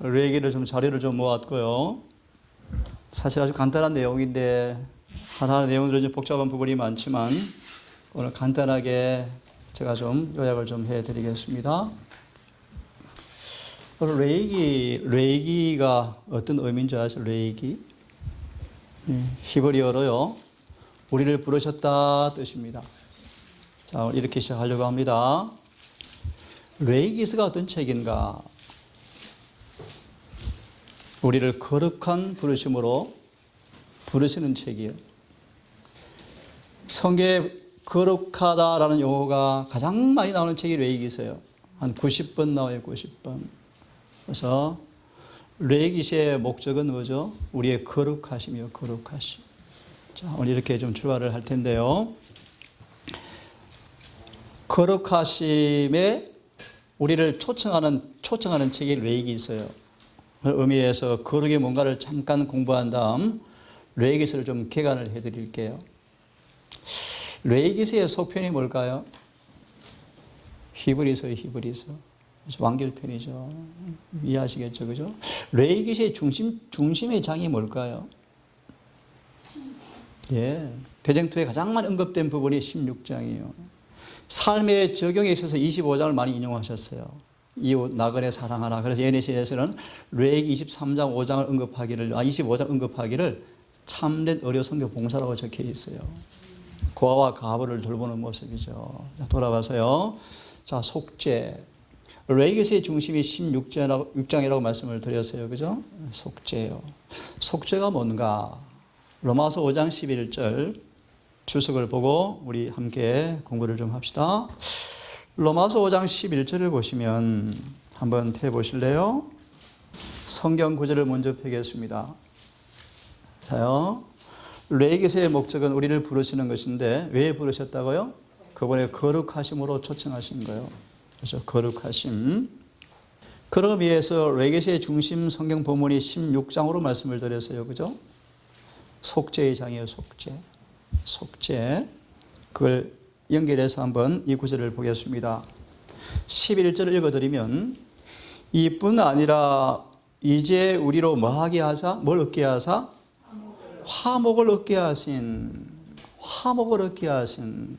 얘기를 좀 자료를 좀 모았고요. 사실 아주 간단한 내용인데 하나하나 내용들은 좀 복잡한 부분이 많지만 오늘 간단하게 제가 좀 요약을 좀 해드리겠습니다. 레이기가 어떤 의미인 줄 아세요? 레이기 히브리어로요. 우리를 부르셨다 뜻입니다. 자, 이렇게 시작하려고 합니다. 레이기스가 어떤 책인가? 우리를 거룩한 부르심으로 부르시는 책이에요. 성경에 거룩하다라는 용어가 가장 많이 나오는 책이 레이기서예요. 한 90번 나와요, 90번. 그래서 레이기서의 목적은 뭐죠? 우리의 거룩하심이요, 거룩하심. 자, 오늘 이렇게 좀 출발을 할 텐데요. 거룩하심에 우리를 초청하는 책이 레이기서예요. 그 의미에서 거룩이 뭔가를 잠깐 공부한 다음 레이기서를 좀 개관을 해드릴게요. 레이기서의 속편이 뭘까요? 히브리서예요, 히브리서. 완결편이죠. 이해하시겠죠, 그죠? 레이기서의 중심의 장이 뭘까요? 예, 배정투에 가장 많이 언급된 부분이 16장이에요. 삶의 적용에 있어서 25장을 많이 인용하셨어요. 이웃 나그네 사랑하라. 그래서 NAC에서는 레이기 23장 5장을 25장 언급하기를 참된 의료 선교 봉사라고 적혀 있어요. 고아와 가부를 돌보는 모습이죠. 자, 돌아봐서요. 자, 속죄. 레이기서의 중심이 16장이라고 말씀을 드렸어요. 그죠? 속죄요. 속죄가 뭔가? 로마서 5장 11절 주석을 보고 우리 함께 공부를 좀 합시다. 로마서 5장 11절을 보시면 한번 해보실래요? 성경 구절을 먼저 펴겠습니다. 자요. 레이기서의 목적은 우리를 부르시는 것인데 왜 부르셨다고요? 그분의 거룩하심으로 초청하신 거예요. 그래서 거룩하심. 그러기 위해서 레이기서의 중심 성경 본문이 16장으로 말씀을 드렸어요. 그죠? 속죄의 장이에요. 속죄. 속죄. 그걸 연결해서 한번 이 구절을 보겠습니다. 11절을 읽어드리면 이뿐 아니라 이제 우리로 뭐하게 하사? 뭘 얻게 하사? 화목을 얻게 하신. 화목을 얻게 하신.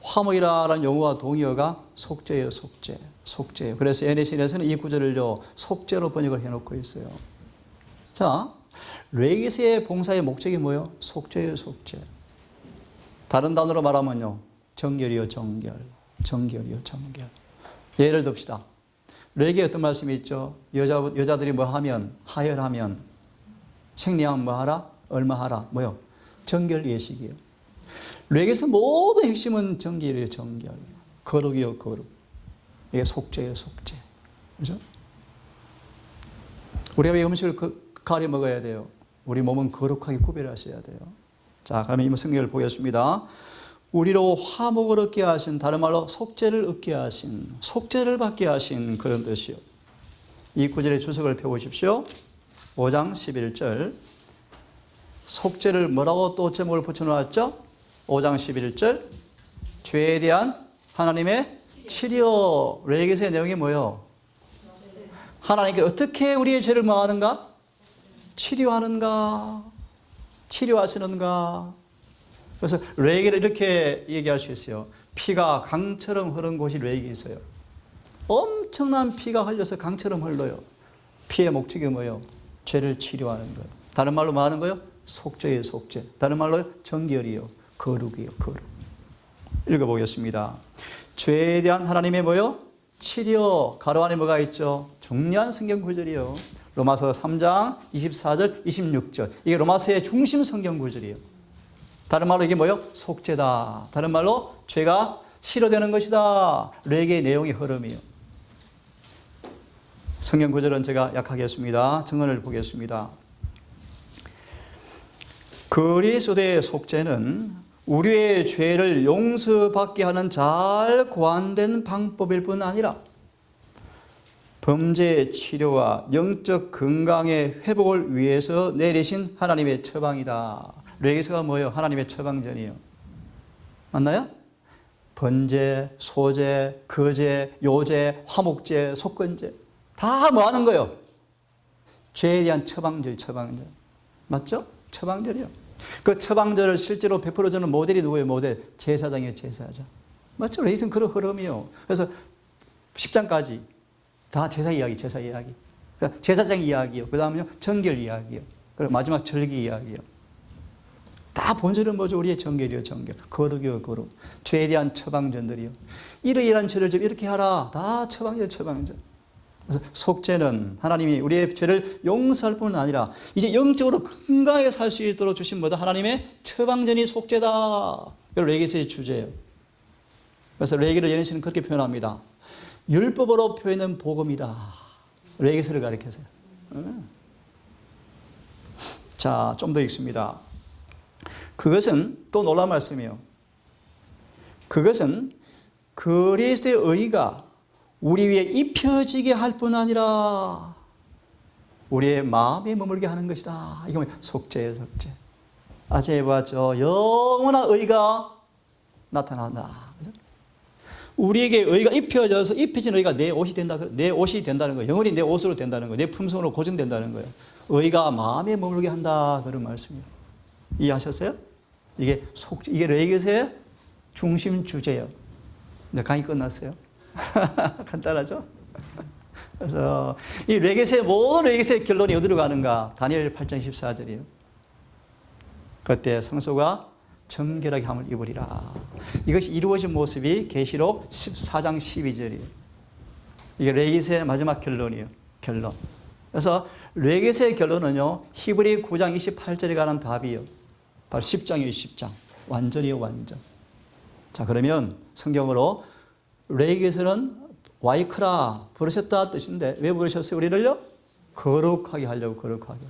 화목이라는 용어와 동의어가 속죄예요. 속죄. 속죄예요. 그래서 NAC에서는 이 구절을요 속죄로 번역을 해놓고 있어요. 자, 레이기서의 봉사의 목적이 뭐예요? 속죄예요. 속죄. 다른 단어로 말하면요 정결이요, 정결. 정결이요, 정결. 예를 듭시다. 레이기에 어떤 말씀이 있죠? 여자들이 뭐 하면, 하혈하면, 생리하면 뭐 하라? 얼마 하라? 뭐요? 정결 예식이에요. 레이기에서 모든 핵심은 정결이에요, 정결. 거룩이요, 거룩. 이게 속죄예요, 속죄. 그죠? 우리가 왜 음식을 가려 먹어야 돼요? 우리 몸은 거룩하게 구별하셔야 돼요. 자, 그러면 이 성경을 보겠습니다. 우리로 화목을 얻게 하신, 다른 말로 속죄를 얻게 하신, 속죄를 받게 하신 그런 뜻이요. 이 구절의 주석을 펴보십시오. 5장 11절. 속죄를 뭐라고 또 제목을 붙여놓았죠? 5장 11절. 죄에 대한 하나님의 치료. 레이기서의 내용이 뭐예요? 하나님께 어떻게 우리의 죄를 뭐 하는가? 치료하는가? 치료하시는가? 그래서 레이기를 이렇게 얘기할 수 있어요. 피가 강처럼 흐른 곳이 레이기 있어요. 엄청난 피가 흘려서 강처럼 흘러요. 피의 목적이 뭐예요? 죄를 치료하는 거예요. 다른 말로 뭐 하는 거예요? 속죄예요, 속죄. 다른 말로 정결이요, 거룩이요, 거룩. 읽어보겠습니다. 죄에 대한 하나님의 뭐요? 치료. 가로 안에 뭐가 있죠? 중요한 성경 구절이요. 로마서 3장 24절, 26절. 이게 로마서의 중심 성경 구절이에요. 다른 말로 이게 뭐예요? 속죄다. 다른 말로 죄가 치료되는 것이다. 레이기의 내용의 흐름이에요. 성경 구절은 제가 약하겠습니다. 증언을 보겠습니다. 그리스도의 속죄는 우리의 죄를 용서받게 하는 잘 고안된 방법일 뿐 아니라 범죄 치료와 영적 건강의 회복을 위해서 내리신 하나님의 처방이다. 레이기서가 뭐예요? 하나님의 처방전이에요. 맞나요? 번제, 소제, 거제, 요제, 화목제, 속건제 다 뭐 하는 거예요? 죄에 대한 처방절, 처방절. 맞죠? 처방절이요. 그 처방절을 실제로 베풀어주는 모델이 누구예요? 모델. 제사장이에요, 제사장. 맞죠? 레이슨 그런 흐름이요. 그래서 10장까지 다 제사 이야기, 제사 이야기. 제사장 이야기요. 그 다음에요, 정결 이야기요. 그리고 마지막 절기 이야기요. 다 본질은 뭐죠? 우리의 정결이요, 정결. 거룩이요, 거룩. 죄에 대한 처방전들이요. 이러이러한 죄를 좀 이렇게 하라. 다 처방전, 처방전. 그래서 속죄는 하나님이 우리의 죄를 용서할 뿐 아니라 이제 영적으로 건강하게 살 수 있도록 주신 뭐다? 하나님의 처방전이 속죄다. 이걸 레위기서의 주제예요. 그래서 레위기를 예언시는 그렇게 표현합니다. 율법으로 표현은 복음이다. 레위기서를 가리켜서요. 자, 좀 더 읽습니다. 그것은 또 놀라운 말씀이에요. 그것은 그리스도의 의가 우리 위에 입혀지게 할 뿐 아니라 우리의 마음에 머물게 하는 것이다. 이거 속죄예요, 속죄. 아재 봤죠? 영원한 의가 나타난다. 그죠? 우리에게 의가 입혀져서 입혀진 의가 내 옷이 된다. 내 옷이 된다는 거예요. 영원히 내 옷으로 된다는 거예요. 내 품성으로 고정된다는 거예요. 의가 마음에 머물게 한다. 그런 말씀이에요. 이해하셨어요? 이게 레위기서의 중심 주제예요. 네, 강의 끝났어요. 간단하죠? 그래서 이 레위기서의 모든 레위기서의 결론이 어디로 가는가? 다니엘 8장 14절이에요. 그때 성소가 정결하게 함을 입으리라. 이것이 이루어진 모습이 계시록 14장 12절이에요. 이게 레위기서의 마지막 결론이에요. 결론. 그래서 레위기서의 결론은요, 히브리 9장 28절에 관한 답이에요. 바로 10장이에요, 10장. 완전이에요, 완전. 자, 그러면 성경으로 레위기서는 와이크라, 부르셨다 뜻인데 왜 부르셨어요? 우리를요? 거룩하게 하려고, 거룩하게.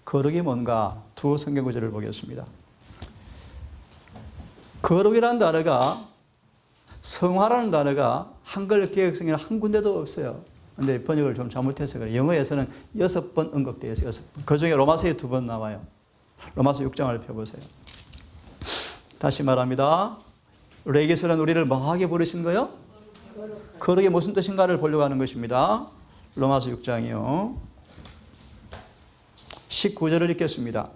거룩이 뭔가? 두 성경 구절을 보겠습니다. 거룩이라는 단어가, 성화라는 단어가 한글 개혁성에는 한 군데도 없어요. 근데 번역을 좀 잘못해서 그래요. 영어에서는 6번 언급되어 있어요. 6번. 그 중에 로마서에 2번 나와요. 로마서 6장을 펴보세요. 다시 말합니다. 레위기서는 우리를 뭐하게 부르신 거요? 거룩이 무슨 뜻인가를 보려고 하는 것입니다. 로마서 6장이요. 19절을 읽겠습니다.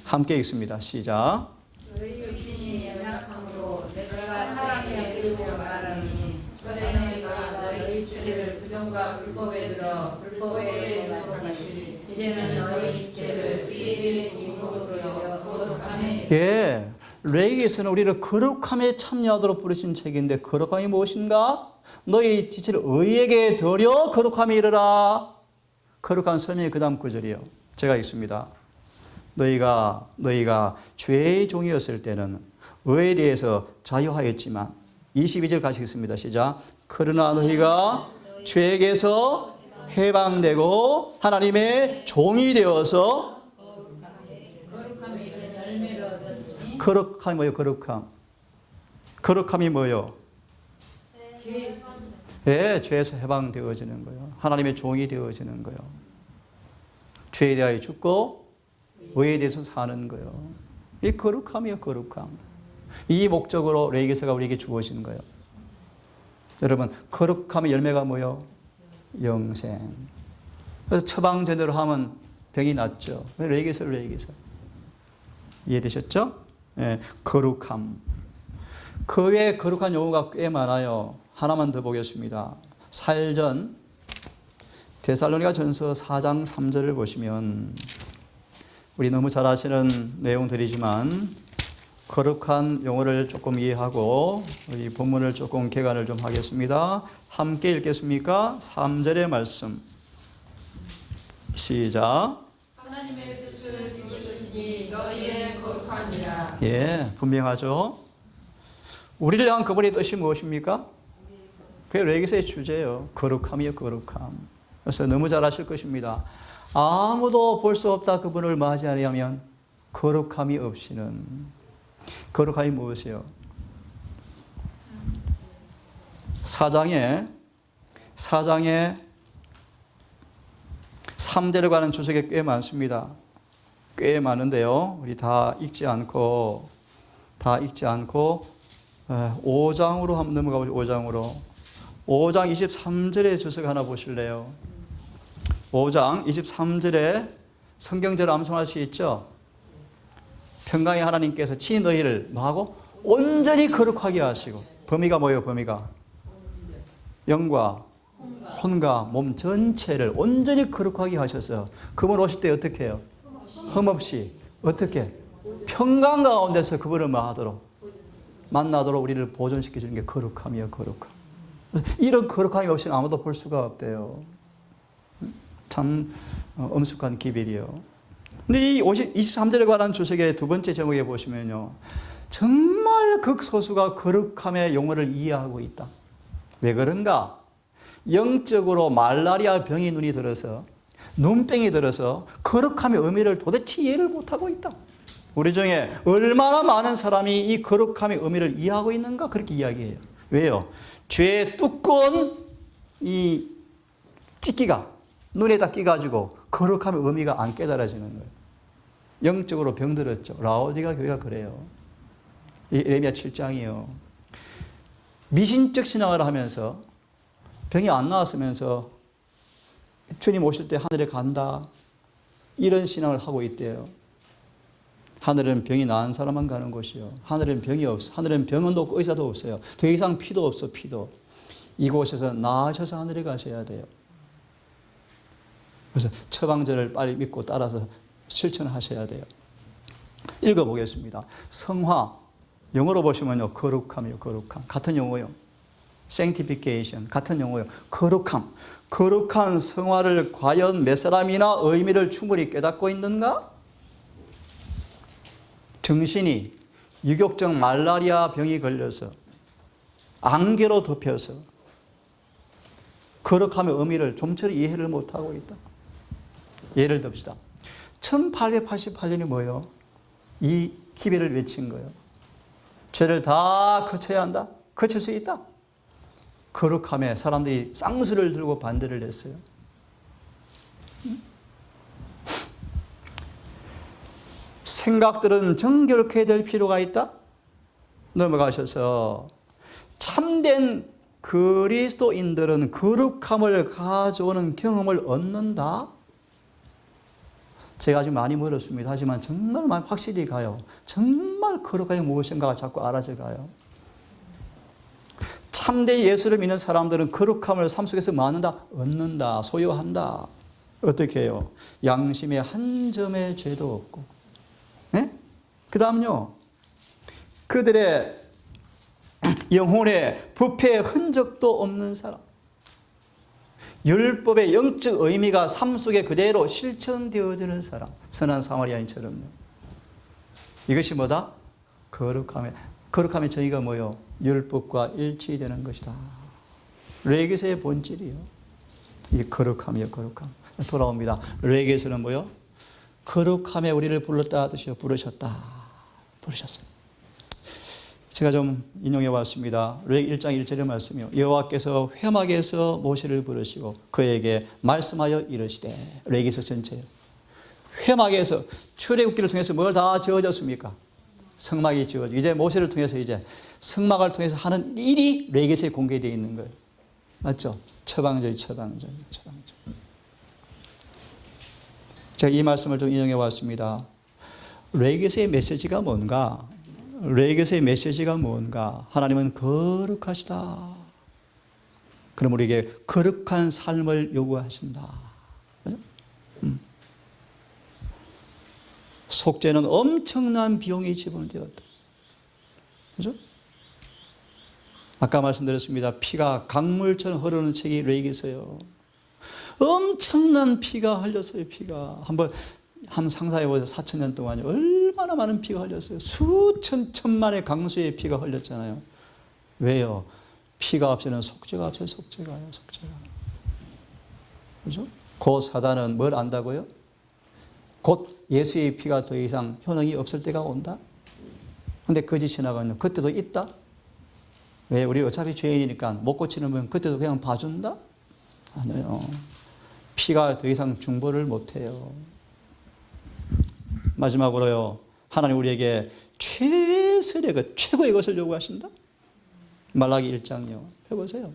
함께 읽습니다. 시작. 너희 육신이 연약함으로 내가 사람이 되고 말하니 전에 너희가 너희 죄를 부정과 불법에 들어 불법에 맞추니 이제는 너희 죄를 의의 기쁨으로 여겨 거룩함에 예, 레위기서는 우리를 거룩함에 참여하도록 부르신 책인데 거룩함이 무엇인가? 너희 지체를 의에게 드려 거룩함에 이르라. 거룩한 설명이 그 다음 구절이에요. 제가 읽습니다. 너희가 죄의 종이었을 때는 의에 대해서 자유하였지만 22절 같이 읽습니다. 시작. 그러나 너희가 죄에게서 해방되고 하나님의 종이 되어서 거룩함에 이르는 열매를 얻었으니 거룩함이 뭐예요? 거룩함이 뭐예요? 죄에서 예, 죄에서 해방되어지는 거예요. 하나님의 종이 되어지는 거예요. 죄에 대하여 죽고 의에 대해서 사는 거예요. 이 거룩함이에요, 거룩함. 이 목적으로 레위기서가 우리에게 주어진 거예요. 여러분, 거룩함의 열매가 뭐예요? 영생. 그래서 처방된 대로 하면 병이 낫죠. 레위기서. 이해되셨죠? 예, 거룩함. 그 외에 거룩한 용어가 꽤 많아요. 하나만 더 보겠습니다. 살전 데살로니가 전서 4장 3절을 보시면 우리 너무 잘 아시는 내용들이지만 거룩한 용어를 조금 이해하고 이 본문을 조금 개관을 좀 하겠습니다. 함께 읽겠습니까? 3절의 말씀. 시작. 하나님의 뜻을 이것이니 너희의 거룩함이라. 예, 분명하죠. 우리를 향한 그분의 뜻이 무엇입니까? 그게 레위기서의 주제예요. 거룩함이요, 거룩함. 그래서 너무 잘 아실 것입니다. 아무도 볼 수 없다 그분을 맞이 하려면 거룩함이 없이는. 거룩함이 무엇이요? 사장에 3절에 관한 주석이 꽤 많습니다. 꽤 많은데요. 우리 다 읽지 않고 5장으로 한번 넘어가 보죠. 5장 23절의 주석 하나 보실래요? 5장 23절에 성경대로 암송할 수 있죠? 평강의 하나님께서 친히 너희를 뭐하고? 온전히 거룩하게 하시고. 범위가 뭐예요? 범위가 영과 혼과 몸 전체를 온전히 거룩하게 하셔서 그분 오실 때 어떻게 해요? 흠없이 어떻게? 평강 가운데서 그분을 뭐하도록? 만나도록 우리를 보존시켜 주는 게 거룩함이에요. 거룩함. 이런 거룩함이 없이는 아무도 볼 수가 없대요. 참 엄숙한 기별이요. 근데 이 23절에 관한 주석의 두 번째 제목에 보시면요, 정말 극소수가 거룩함의 용어를 이해하고 있다. 왜 그런가? 영적으로 말라리아 병이 눈이 들어서, 눈병이 들어서 거룩함의 의미를 도대체 이해를 못하고 있다. 우리 중에 얼마나 많은 사람이 이 거룩함의 의미를 이해하고 있는가? 그렇게 이야기해요. 왜요? 죄의 두꺼운 이 찢기가 눈에다 끼가지고 거룩함의 의미가 안 깨달아지는 거예요. 영적으로 병들었죠. 라오디가 교회가 그래요. 이 에레미야 7장이요. 미신적 신앙을 하면서 병이 안 나았으면서 주님 오실 때 하늘에 간다. 이런 신앙을 하고 있대요. 하늘은 병이 나은 사람만 가는 곳이요. 하늘은 병이 없어. 하늘은 병원도 없고 의사도 없어요. 더 이상 피도 없어. 피도. 이곳에서 나으셔서 하늘에 가셔야 돼요. 그래서 처방전을 빨리 믿고 따라서 실천하셔야 돼요. 읽어보겠습니다. 성화, 영어로 보시면요, 거룩함이요. 거룩함. 같은 용어요. sanctification, 같은 용어요. 거룩함. 거룩한 성화를 과연 몇 사람이나 의미를 충분히 깨닫고 있는가? 정신이 유격적 말라리아 병이 걸려서 안개로 덮여서 거룩함의 의미를 좀처럼 이해를 못하고 있다. 예를 듭시다. 1888년이 뭐예요? 이 기별을 외친 거예요. 죄를 다 거쳐야 한다? 거칠 수 있다? 거룩함에 사람들이 쌍수를 들고 반대를 했어요. 생각들은 정결케 될 필요가 있다? 넘어가셔서 참된 그리스도인들은 거룩함을 가져오는 경험을 얻는다? 제가 아직 많이 멀었습니다. 하지만 정말 확실히 가요. 정말 거룩함이 무엇인가가 자꾸 알아져 가요. 참된 예수를 믿는 사람들은 거룩함을 삶 속에서 많은다? 얻는다. 소유한다. 어떻게 해요? 양심에 한 점의 죄도 없고. 네? 그 다음요. 그들의 영혼에 부패의 흔적도 없는 사람. 율법의 영적 의미가 삶 속에 그대로 실천되어지는 사람. 선한 사마리아인처럼요. 이것이 뭐다? 거룩함의 정의가 뭐요? 율법과 일치되는 것이다. 레게스의 본질이요. 이게 거룩함이요. 거룩함. 돌아옵니다. 레게스는 뭐요? 거룩함에 우리를 불렀다 하듯이 부르셨다. 부르셨어요. 제가 좀 인용해 왔습니다. 레위기 1장 1절의 말씀이요. 여호와께서 회막에서 모세를 부르시고 그에게 말씀하여 이르시되. 레위기서 전체요. 회막에서 출애굽기를 통해서 뭘 다 지어졌습니까? 성막이 지어지고 이제 모세를 통해서 이제 성막을 통해서 하는 일이 레위기서에 공개되어 있는 거예요. 맞죠? 처방절. 제가 이 말씀을 좀 인용해 왔습니다. 레위기서의 메시지가 뭔가? 레위기서의 메시지가 뭔가? 하나님은 거룩하시다. 그럼 우리에게 거룩한 삶을 요구하신다. 그죠? 속죄는 엄청난 비용이 지불되었다. 그죠? 아까 말씀드렸습니다. 피가 강물처럼 흐르는 책이 레위기서요. 엄청난 피가 흘렸어요. 피가 한번 상상해 보세요. 4,000년 동안요. 얼마나 많은 피가 흘렸어요. 수천 천만의 강수의 피가 흘렸잖아요. 왜요? 피가 없이는 속죄가 없어요. 속죄가. 그죠? 곧 사단은 뭘 안다고요? 곧 예수의 피가 더 이상 효능이 없을 때가 온다. 근데 거짓 신학은요. 그때도 있다. 왜? 우리 어차피 죄인이니까 못 고치는 분 그때도 그냥 봐준다? 아니요. 피가 더 이상 중보를 못해요. 마지막으로요. 하나님 우리에게 최선의 것, 최고의 것을 요구하신다? 말라기 1장요. 해보세요.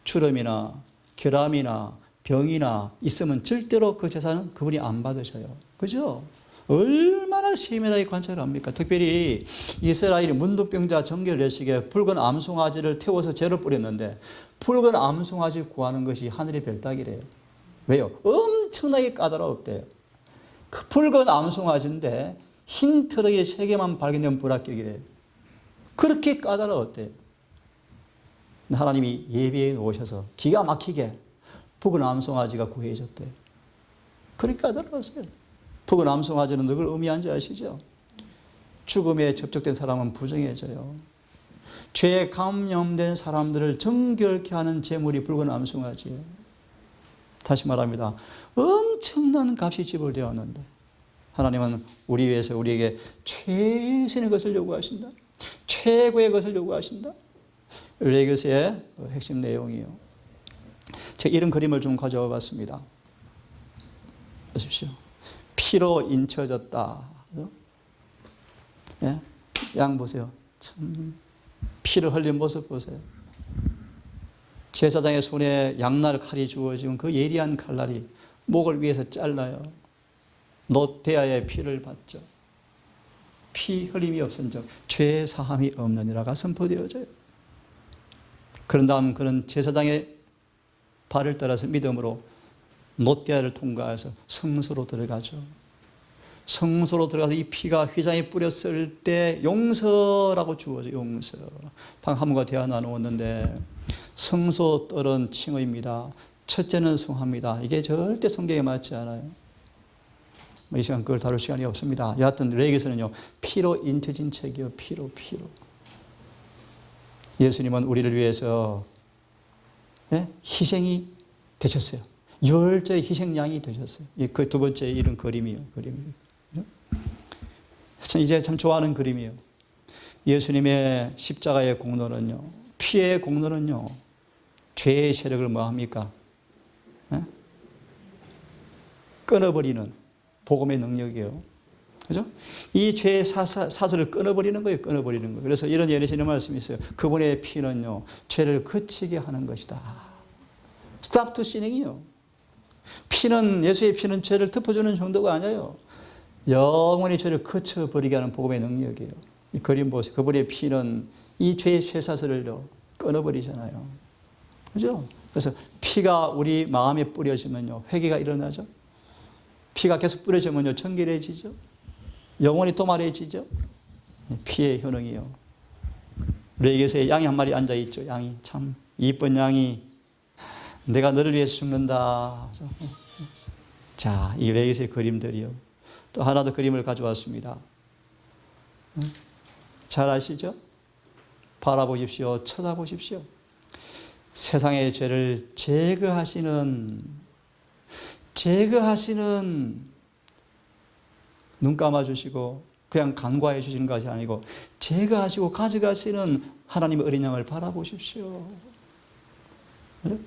주름이나 결함이나 병이나 있으면 절대로 그 제사는 그분이 안 받으셔요. 그죠? 얼마나 세밀하게 관찰을 합니까? 특별히 이스라엘이 문둥병자 정결 예식에 붉은 암송아지를 태워서 죄를 뿌렸는데 붉은 암송아지 구하는 것이 하늘의 별따기래요. 왜요? 엄청나게 까다롭대요. 그 붉은 암송아지인데 흰 트럭에 3개만 발견된 불합격이래요. 그렇게 까다로웠대요. 하나님이 예비해 놓으셔서 기가 막히게 붉은 암송아지가 구해졌대요. 그렇게 까다로웠어요. 붉은 암송아지는 누굴 의미한지 아시죠? 죽음에 접촉된 사람은 부정해져요. 죄에 감염된 사람들을 정결케 하는 제물이 붉은 암송아지예요. 다시 말합니다. 엄청난 값이 지불되었는데 하나님은 우리 위해서 우리에게 최선의 것을 요구하신다. 최고의 것을 요구하신다. 레위기서의 핵심 내용이요. 제가 이런 그림을 좀 가져와 봤습니다. 보십시오. 피로 인쳐졌다. 예? 양 보세요. 참 피를 흘린 모습 보세요. 제사장의 손에 양날 칼이 주어지면 그 예리한 칼날이 목을 위에서 잘라요. 노대하의 피를 받죠. 피 흘림이 없은 적 죄 사함이 없느니라가 선포되어져요. 그런 다음 그는 제사장의 발을 따라서 믿음으로 노대하를 통과해서 성소로 들어가죠. 성소로 들어가서 이 피가 휘장에 뿌렸을 때 용서라고 주어져. 용서. 방 한문과 대화 나누었는데 성소 뜰은 칭의입니다. 첫째는 성합니다. 이게 절대 성경에 맞지 않아요. 이 시간 그걸 다룰 시간이 없습니다. 여하튼 레위기서는요 피로 인쳐진 책이요. 피로. 예수님은 우리를 위해서 희생이 되셨어요. 열자의 희생양이 되셨어요. 그 두 번째 이런 그림이요. 이제 참 좋아하는 그림이에요. 예수님의 십자가의 공로는요, 피의 공로는요, 죄의 세력을 뭐 합니까? 끊어버리는 복음의 능력이에요. 그죠? 이 죄의 사슬을 끊어버리는 거예요. 끊어버리는 거예요. 그래서 이런 예수님의 말씀이 있어요. 그분의 피는요, 죄를 그치게 하는 것이다. Stop to sinning이요. 예수의 피는 죄를 덮어주는 정도가 아니에요. 영원히 죄를 그쳐버리게 하는 복음의 능력이에요. 이 그림 보세요. 그분의 피는 이 죄의 쇠사슬을요, 끊어버리잖아요. 그죠? 그래서 피가 우리 마음에 뿌려지면요, 회개가 일어나죠. 피가 계속 뿌려지면요, 정결해지죠. 영혼이 또말해지죠. 피의 효능이요. 레위기서에 양이 한 마리 앉아있죠. 양이 참 이쁜 양이 내가 너를 위해서 죽는다. 자, 이 레위기서의 그림들이요. 또 하나 더 그림을 가져왔습니다. 잘 아시죠? 바라보십시오. 쳐다보십시오. 세상의 죄를 제거하시는 눈 감아주시고 그냥 간과해 주시는 것이 아니고 제거하시고 가져가시는 하나님의 어린 양을 바라보십시오.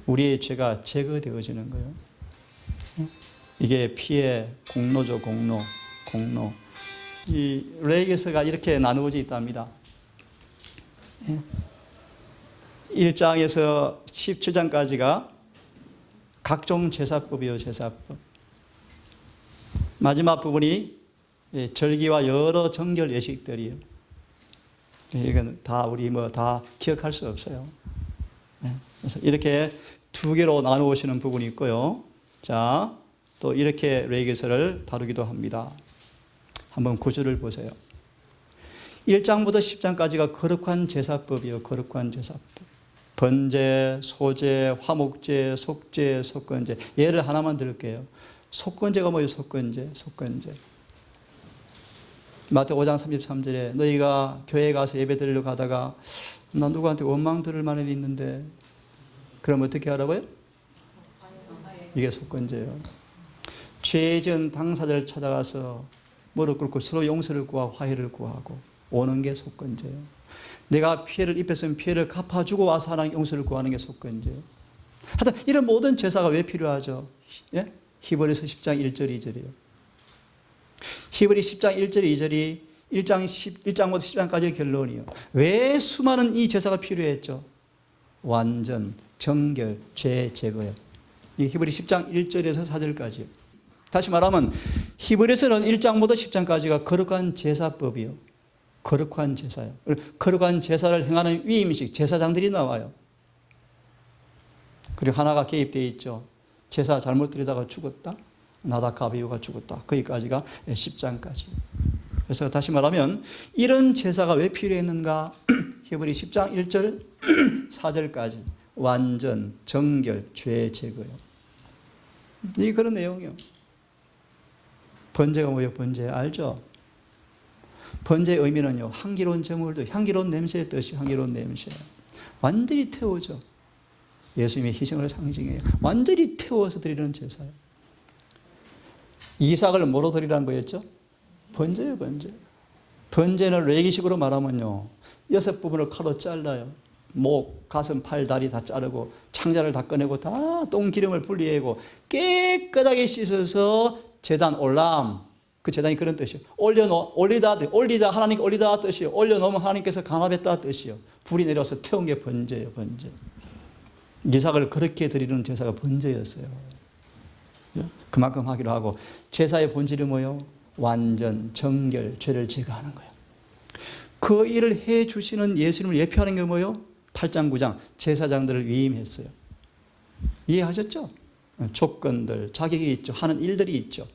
우리의 죄가 제거되어지는 거예요. 이게 피의 공로죠. 공로. 이 레위기서가 이렇게 나누어져 있답니다. 1장에서 17장까지가 각종 제사법이요. 제사법. 마지막 부분이 절기와 여러 정결 예식들이에요. 이건 다 우리 다 기억할 수 없어요. 그래서 이렇게 두 개로 나누시는 부분이 있고요. 자, 또 이렇게 레위기서를 다루기도 합니다. 한번 구절을 보세요. 1장부터 10장까지가 거룩한 제사법이요. 거룩한 제사법. 번제, 소제, 화목제, 속제, 속건제. 예를 하나만 들을게요. 속건제가 뭐예요? 속건제. 마태복음 5장 33절에 너희가 교회 가서 예배 드리러 가다가 나 누구한테 원망 들을 만한 일이 있는데 그럼 어떻게 하라고요? 이게 속건제예요. 죄진 당사자를 찾아가서 무릎 꿇고 서로 용서를 구하고 화해를 구하고 오는 게 속건제예요. 내가 피해를 입혔으면 피해를 갚아주고 와서 하나님 용서를 구하는 게 속건제예요. 하여튼 이런 모든 제사가 왜 필요하죠? 예? 히브리서 10장 1절 2절이에요. 히브리 10장 1절 2절이 1장부터 10장까지의 결론이에요. 왜 수많은 이 제사가 필요했죠? 완전, 정결, 죄 제거요. 이 히브리 10장 1절에서 4절까지요. 다시 말하면 히브리서는 1장부터 10장까지가 거룩한 제사법이요. 거룩한 제사요. 거룩한 제사를 행하는 위임식, 제사장들이 나와요. 그리고 하나가 개입되어 있죠. 제사 잘못 드리다가 죽었다. 나답과 아비후가 죽었다. 거기까지가 10장까지. 그래서 다시 말하면 이런 제사가 왜 필요했는가? 히브리 10장 1절 4절까지 완전, 정결, 죄 제거요. 이 그런 내용이요. 번제가 뭐예요? 번제 알죠? 번제의 의미는요, 향기로운 제물도, 향기로운 냄새의 뜻이 향기로운 냄새. 완전히 태워져. 예수님의 희생을 상징해요. 완전히 태워서 드리는 제사예요. 이삭을 뭐로 드리라는 거였죠? 번제예요, 번제. 번제는 레위기식으로 말하면요, 6부분을 칼로 잘라요. 목, 가슴, 팔, 다리 다 자르고 창자를 다 꺼내고 다 똥기름을 분리하고 깨끗하게 씻어서 제단 올람, 그 제단이 그런 뜻이에요. 올리다 하나님께 올리다 뜻이에요. 올려놓으면 하나님께서 강압했다 뜻이에요. 불이 내려서 태운 게 번제예요, 번제. 이삭을 그렇게 드리는 제사가 번제였어요. 그만큼 하기로 하고, 제사의 본질이 뭐예요? 완전, 정결, 죄를 제거하는 거예요. 그 일을 해 주시는 예수님을 예표하는 게 뭐예요? 8장 9장 제사장들을 위임했어요. 이해하셨죠? 조건들, 자격이 있죠. 하는 일들이 있죠.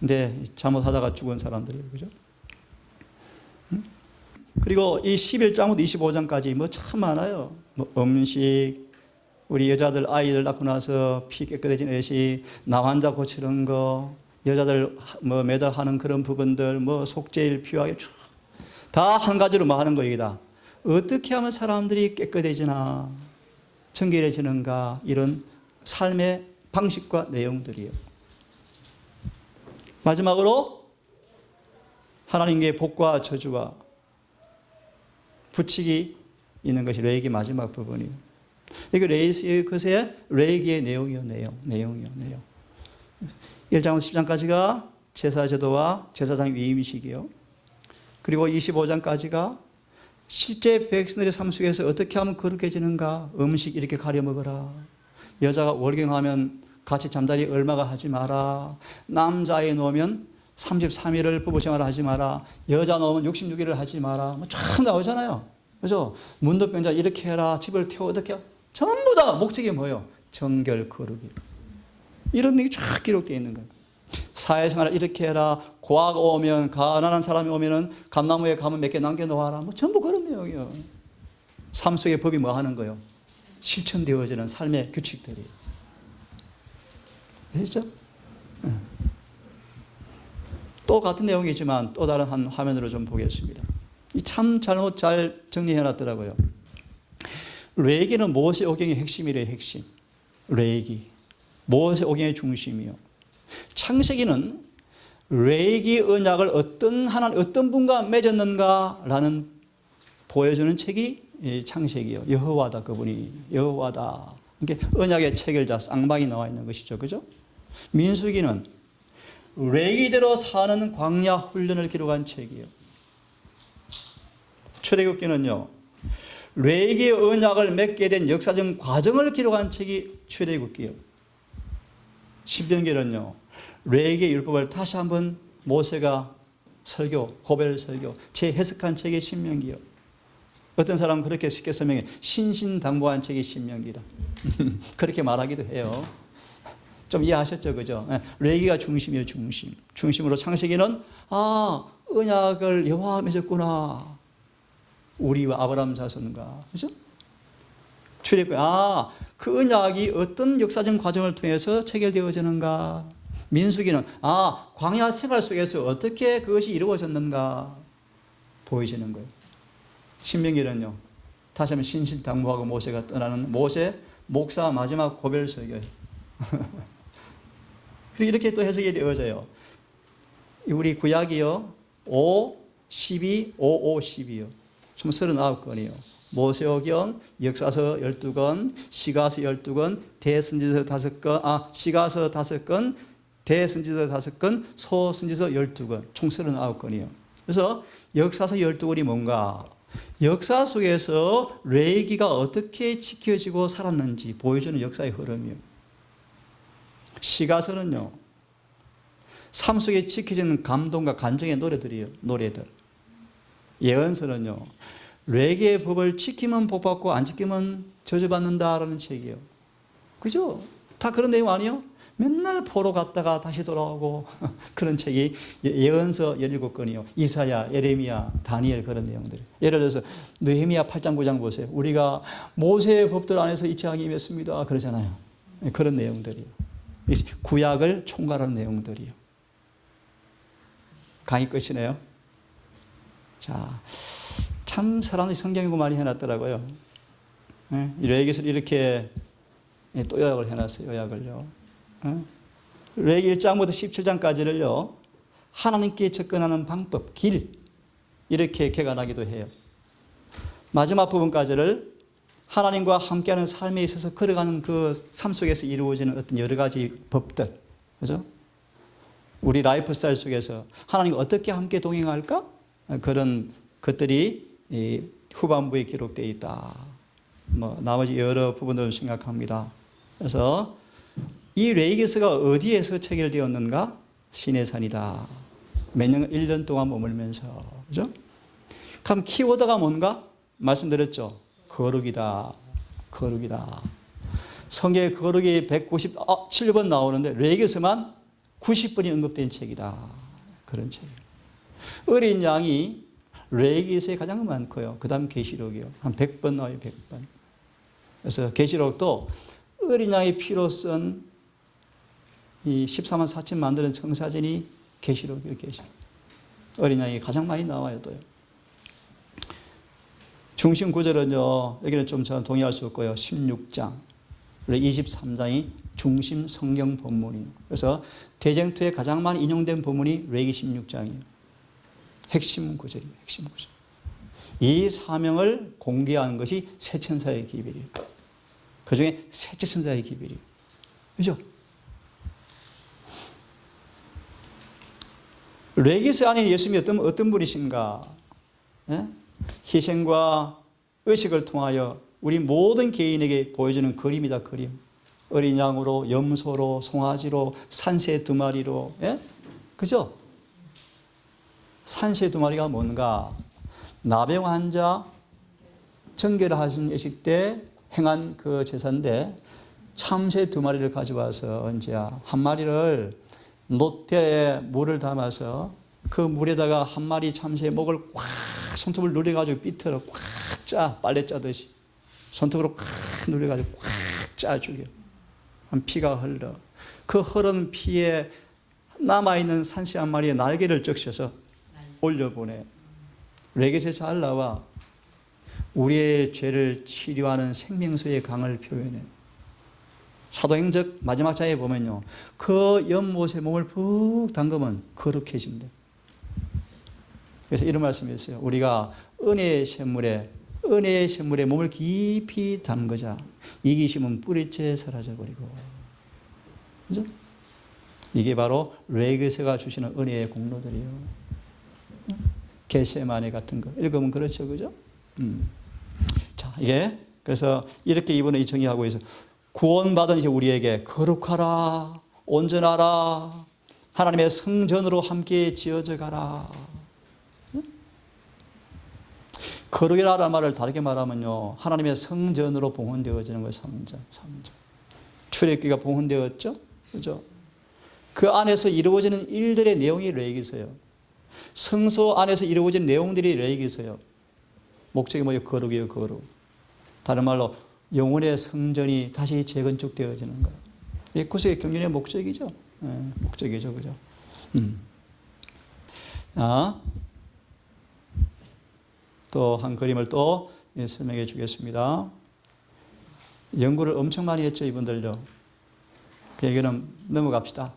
근데 잘못하다가 죽은 사람들, 그죠? 그리고 이 11장부터 25장까지 뭐 참 많아요. 뭐 음식, 우리 여자들 아이들 낳고 나서 피 깨끗해진 애식, 나 환자 고치는 거, 여자들 뭐 매달 하는 그런 부분들, 뭐 속죄일 피하게 다 한 가지로 뭐 하는 거이다. 어떻게 하면 사람들이 깨끗해지나, 정결해지는가, 이런 삶의 방식과 내용들이에요. 마지막으로 하나님께 복과 저주와 부칙이 있는 것이 레위기 마지막 부분이에요. 이거 레위기의 내용이요. 1장부터 10장까지가 제사 제도와 제사장 위임식이요. 그리고 25장까지가 실제 백성들의 삶 속에서 어떻게 하면 거룩해지는가, 음식 이렇게 가려 먹어라, 여자가 월경하면 같이 잠자리 얼마가 하지 마라, 남자애 놓으면 33일을 부부생활을 하지 마라, 여자 놓으면 66일을 하지 마라, 쫙 나오잖아요. 그래서 문득병자 이렇게 해라, 집을 태워 어떻게 해라. 전부 다 목적이 뭐예요? 정결, 거룩이. 이런 얘기 쫙 기록되어 있는 거예요. 사회생활을 이렇게 해라, 고아가 오면, 가난한 사람이 오면은 감나무에 가면 몇 개 남겨놓아라, 뭐 전부 그런 내용이에요. 삶 속의 법이 뭐 하는 거예요? 실천되어지는 삶의 규칙들이에요. 아시죠? 또 같은 내용이지만 또 다른 한 화면으로 좀 보겠습니다. 이 참 잘못 잘 정리해 놨더라고요. 레위기는 모세 오경의 핵심이래요, 핵심. 레위기. 모세 오경의 중심이요. 창세기는 레위기 언약을 어떤 분과 맺었는가라는 보여주는 책이 창세기요. 여호와다, 그분이 여호와다. 그러니까 언약의 체결자, 쌍방이 나와 있는 것이죠, 그죠? 민수기는 레위기대로 사는 광야 훈련을 기록한 책이에요. 출애굽기는요, 레위기의 언약을 맺게 된 역사적 과정을 기록한 책이 출애굽기예요. 신명기는요, 레위기의 율법을 다시 한번 모세가 설교, 고별 설교, 재해석한 책이 신명기예요. 어떤 사람은 그렇게 쉽게 설명해, 신신당부한 책이 신명기다. 그렇게 말하기도 해요. 좀 이해하셨죠, 그죠? 레위기가 중심이에요, 중심. 중심으로 창세기는 언약을 여호와와 맺었구나. 우리와 아브라함 자손과, 그죠? 출애굽기, 그 언약이 어떤 역사적 과정을 통해서 체결되어지는가. 민수기는 광야 생활 속에서 어떻게 그것이 이루어졌는가 보여지는 거예요. 신명기는요, 다시 한번 신신당부하고 모세가 떠나는 모세 목사 마지막 고별 설교예요. 그리고 이렇게 또 해석이 되어져요. 우리 구약이요, 5, 12, 5, 5, 12요. 총 39건이요. 모세오경, 역사서 12권, 시가서 12권, 대선지서 5건, 시가서 5건, 대선지서 5건, 소선지서 12건, 총 39건이요. 그래서 역사서 12권이 뭔가? 역사 속에서 레위기가 어떻게 지켜지고 살았는지 보여주는 역사의 흐름이요. 시가서는요, 삶 속에 지켜지는 감동과 간정의 노래들이요. 노래들. 예언서는요, 레위기의 법을 지키면 복받고 안 지키면 저주받는다라는 책이에요. 그죠? 다 그런 내용 아니에요? 맨날 포로 갔다가 다시 돌아오고 그런 책이 예언서 17권이요. 이사야, 예레미야, 다니엘 그런 내용들. 예를 들어서 느헤미야 8장 9장 보세요. 우리가 모세의 법들 안에서 이 책이 임했습니다. 그러잖아요. 그런 내용들이요. 구약을 총괄하는 내용들이요. 강의 끝이네요. 자, 참 사람들이 성경 공부 많이 해놨더라고요. 레위기서를 이렇게 또 요약을 해놨어요. 요약을요. 레위기 1장부터 17장까지를요. 하나님께 접근하는 방법, 길 이렇게 개관하기도 해요. 마지막 부분까지를 하나님과 함께하는 삶에 있어서 걸어가는 그 삶 속에서 이루어지는 어떤 여러 가지 법들, 그죠? 우리 라이프 스타일 속에서 하나님과 어떻게 함께 동행할까? 그런 것들이 후반부에 기록되어 있다. 나머지 여러 부분들을 생각합니다. 그래서 이 레위기서가 어디에서 체결되었는가? 시내산이다. 몇 년, 1년 동안 머물면서. 그죠? 그럼 키워드가 뭔가? 말씀드렸죠. 거룩이다. 거룩이다. 성경에 거룩이 197번 나오는데 레위기서만 90번이 언급된 책이다. 그런 책이에요. 어린 양이 레위기서에 가장 많고요. 그 다음 계시록이요. 한 100번 나와요. 100번. 그래서 계시록도 어린 양의 피로 쓴 이 14만 4천 만드는 청사진이 계시록이요. 계시록. 어린 양이 가장 많이 나와요. 또요. 중심 구절은요. 여기는 좀 저는 동의할 수 없고요. 16장. 23장이 중심 성경 본문이에요. 그래서 대쟁투에 가장 많이 인용된 본문이 레위기 16장이에요. 핵심 구절이에요. 핵심 구절. 이 사명을 공개하는 것이 새 천사의 기별이에요. 그 중에 셋째 천사의 기별이에요. 그죠? 레위기서 안에 예수님이 어떤 분이신가? 예? 희생과 의식을 통하여 우리 모든 개인에게 보여주는 그림이다. 그림. 어린 양으로, 염소로, 송아지로, 산새 2마리로. 예? 그죠? 산새 2마리가 뭔가? 나병 환자 정결 하신 예식 때 행한 그 제사인데 참새 2마리를 가져와서 이제 한 마리를 놋대에 물을 담아서 그 물에다가 한 마리 참새의 목을 꽉 손톱을 누려가지고 삐틀어 꽉 짜, 빨래 짜듯이 손톱으로 꽉 누려가지고 꽉 짜 죽여. 피가 흘러. 그 흐른 피에 남아있는 산새 한 마리의 날개를 적셔서 올려보내. 레위기서에 잘 나와. 우리의 죄를 치료하는 생명수의 강을 표현해. 사도행적 마지막 장에 보면요. 그 연못의 몸을 푹 담그면 거룩해진대. 그래서 이런 말씀이 있어요. 우리가 은혜의 샘물에 몸을 깊이 담그자. 이기심은 뿌리째 사라져버리고. 그죠? 이게 바로 레위기서가 주시는 은혜의 공로들이에요. 겟세마네 같은 거. 읽으면 그렇죠. 그죠? 자, 이게, 그래서 이렇게 이번에 정의하고 있어요. 구원받은 이제 우리에게 거룩하라, 온전하라, 하나님의 성전으로 함께 지어져 가라. 거룩이라는 말을 다르게 말하면요. 하나님의 성전으로 봉헌되어지는 거예요. 성전. 출애굽기가 봉헌되었죠. 그죠? 그 안에서 이루어지는 일들의 내용이 레위기서예요. 성소 안에서 이루어지는 내용들이 레위기서예요. 목적이 뭐예요? 거룩이에요. 거룩. 다른 말로 영혼의 성전이 다시 재건축되어지는 거예요. 이게 구속의 경륜의 목적이죠. 네, 목적이죠. 그죠? 또 한 그림을 또 설명해 주겠습니다. 연구를 엄청 많이 했죠. 이분들요. 그 얘기는 넘어갑시다.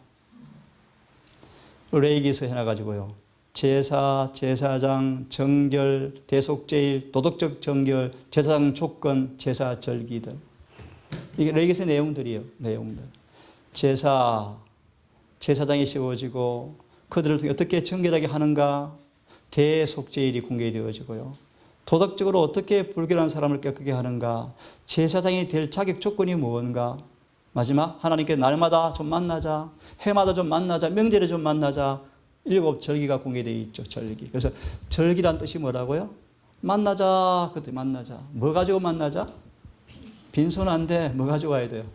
레위기서 해놔가지고요. 제사, 제사장, 정결, 대속제일, 도덕적 정결, 제사장 조건, 제사 절기들. 이게 레위기서의 내용들이에요. 내용들. 제사장이 세워지고 그들을 통해 어떻게 정결하게 하는가. 대속제일이 공개되어지고요. 도덕적으로 어떻게 불결한 사람을 깨끗게 하는가? 제사장이 될 자격 조건이 무언가? 마지막 하나님께 날마다 좀 만나자, 해마다 좀 만나자, 명절에 좀 만나자. 7 절기가 공개되어 있죠. 절기. 그래서 절기란 뜻이 뭐라고요? 만나자. 그때 만나자. 뭐 가지고 만나자? 빈손 안 돼. 뭐 가지고 와야 돼요?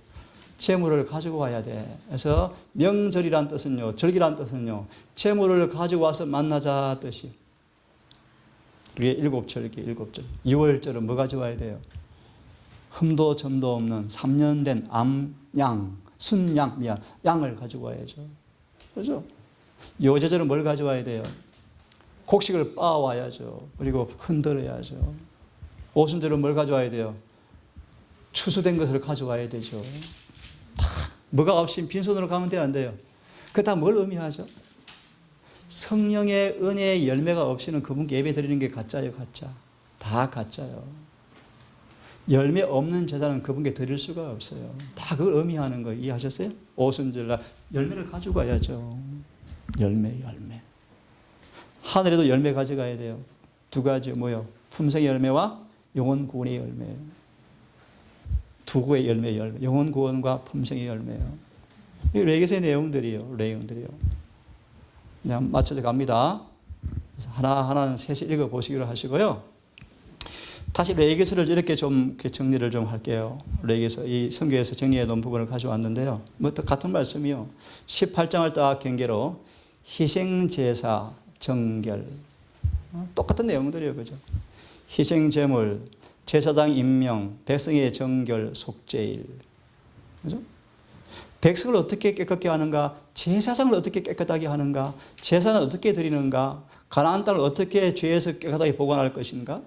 재물을 가지고 와야 돼. 그래서 명절이란 뜻은요, 절기란 뜻은요, 재물을 가지고 와서 만나자 뜻이. 그게 7절기, 7절. 6월절은 뭐 가지고 와야 돼요? 흠도 점도 없는 3년 된 암양, 순양, 양을 가지고 와야죠. 그렇죠? 요제절은 뭘 가져와야 돼요? 곡식을 빻아와야죠. 그리고 흔들어야죠. 오순절은 뭘 가져와야 돼요? 추수된 것을 가져와야 되죠. 다 뭐가 없이 빈손으로 가면 돼요, 안 돼요? 그 다 뭘 의미하죠? 성령의 은혜의 열매가 없이는 그분께 예배 드리는 게 가짜예요, 가짜. 다 가짜요. 열매 없는 제사는 그분께 드릴 수가 없어요. 다 그걸 의미하는 거 이해하셨어요? 오순절날 열매를 가지고 가야죠. 열매. 하늘에도 열매 가져가야 돼요. 2가지 뭐요? 품성의 열매와 영혼 구원의 열매예요. 2구의 열매. 영혼 구원과 품성의 열매예요. 이 레게스의 내용들이요. 그냥 맞춰져 갑니다. 그래서 하나하나는 셋이 읽어보시기로 하시고요. 다시 레위기서를 이렇게 좀 정리를 좀 할게요. 레위기서 이 성경에서 정리해 놓은 부분을 가져왔는데요. 뭐 같은 말씀이요. 18장을 딱 경계로 희생제사 정결 똑같은 내용들이에요, 그죠? 희생제물, 제사장 임명, 백성의 정결, 속죄일, 그죠? 백성을 어떻게 깨끗게 하는가? 제사장을 어떻게 깨끗하게 하는가? 제사는 어떻게 드리는가? 가나안 땅을 어떻게 죄에서 깨끗하게 보관할 것인가?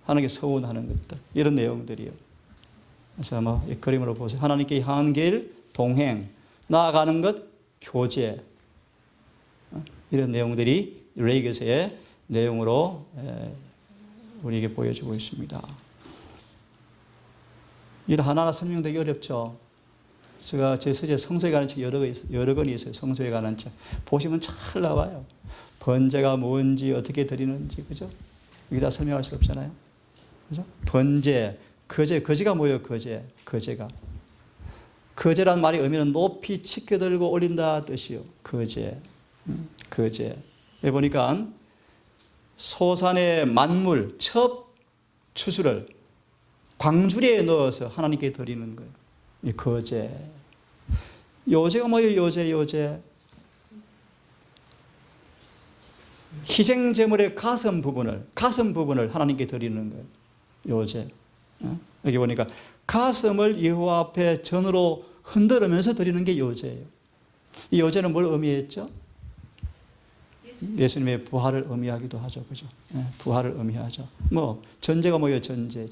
하나님께 서운하는 것들, 이런 내용들이요. 그래서 뭐 이 그림으로 보세요. 하나님께 향한 길, 동행, 나아가는 것, 교제, 이런 내용들이 레위기서의 내용으로 우리에게 보여주고 있습니다. 일 하나하나 설명되기 어렵죠. 제가 제 서재 성소에 관한 책 여러 권이 있어요. 성소에 관한 책 보시면 잘 나와요. 번제가 뭔지 어떻게 드리는지, 그죠? 여기다 설명할 수 없잖아요. 그죠? 번제, 거제가 뭐예요? 거제가. 거제란 말의 의미는 높이 치켜들고 올린다 뜻이요. 거제. 여기 보니까 소산의 만물, 첫 추수를 광주리에 넣어서 하나님께 드리는 거예요. 이 거제. 요제가 뭐예요? 요제. 희생제물의 가슴 부분을 하나님께 드리는 거예요. 요제. 여기 보니까 가슴을 여호와 앞에 전으로 흔들으면서 드리는 게 요제예요. 이 요제는 뭘 의미했죠? 예수님의 부활을 의미하기도 하죠. 그죠? 부활을 의미하죠. 뭐 전제가 뭐예요? 전제.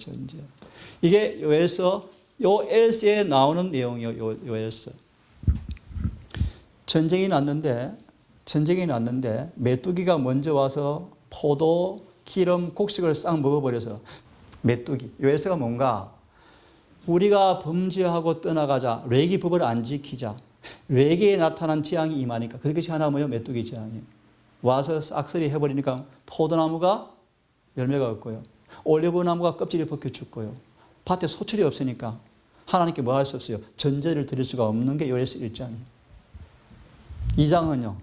이게 요엘서에 나오는 내용이요. 요엘서. 전쟁이 났는데 메뚜기가 먼저 와서 포도, 기름, 곡식을 싹 먹어버려서 메뚜기. 요엘서가 뭔가? 우리가 범죄하고 떠나가자. 레위 법을 안 지키자. 레위에 나타난 재앙이 임하니까. 그것이 하나 뭐예요? 메뚜기 재앙이에요. 와서 싹쓸이 해버리니까 포도나무가 열매가 없고요. 올리브나무가 껍질이 벗겨 죽고요. 밭에 소출이 없으니까 하나님께 뭐 할 수 없어요. 전제를 드릴 수가 없는 게 요엘서 1장이에요. 2장은요.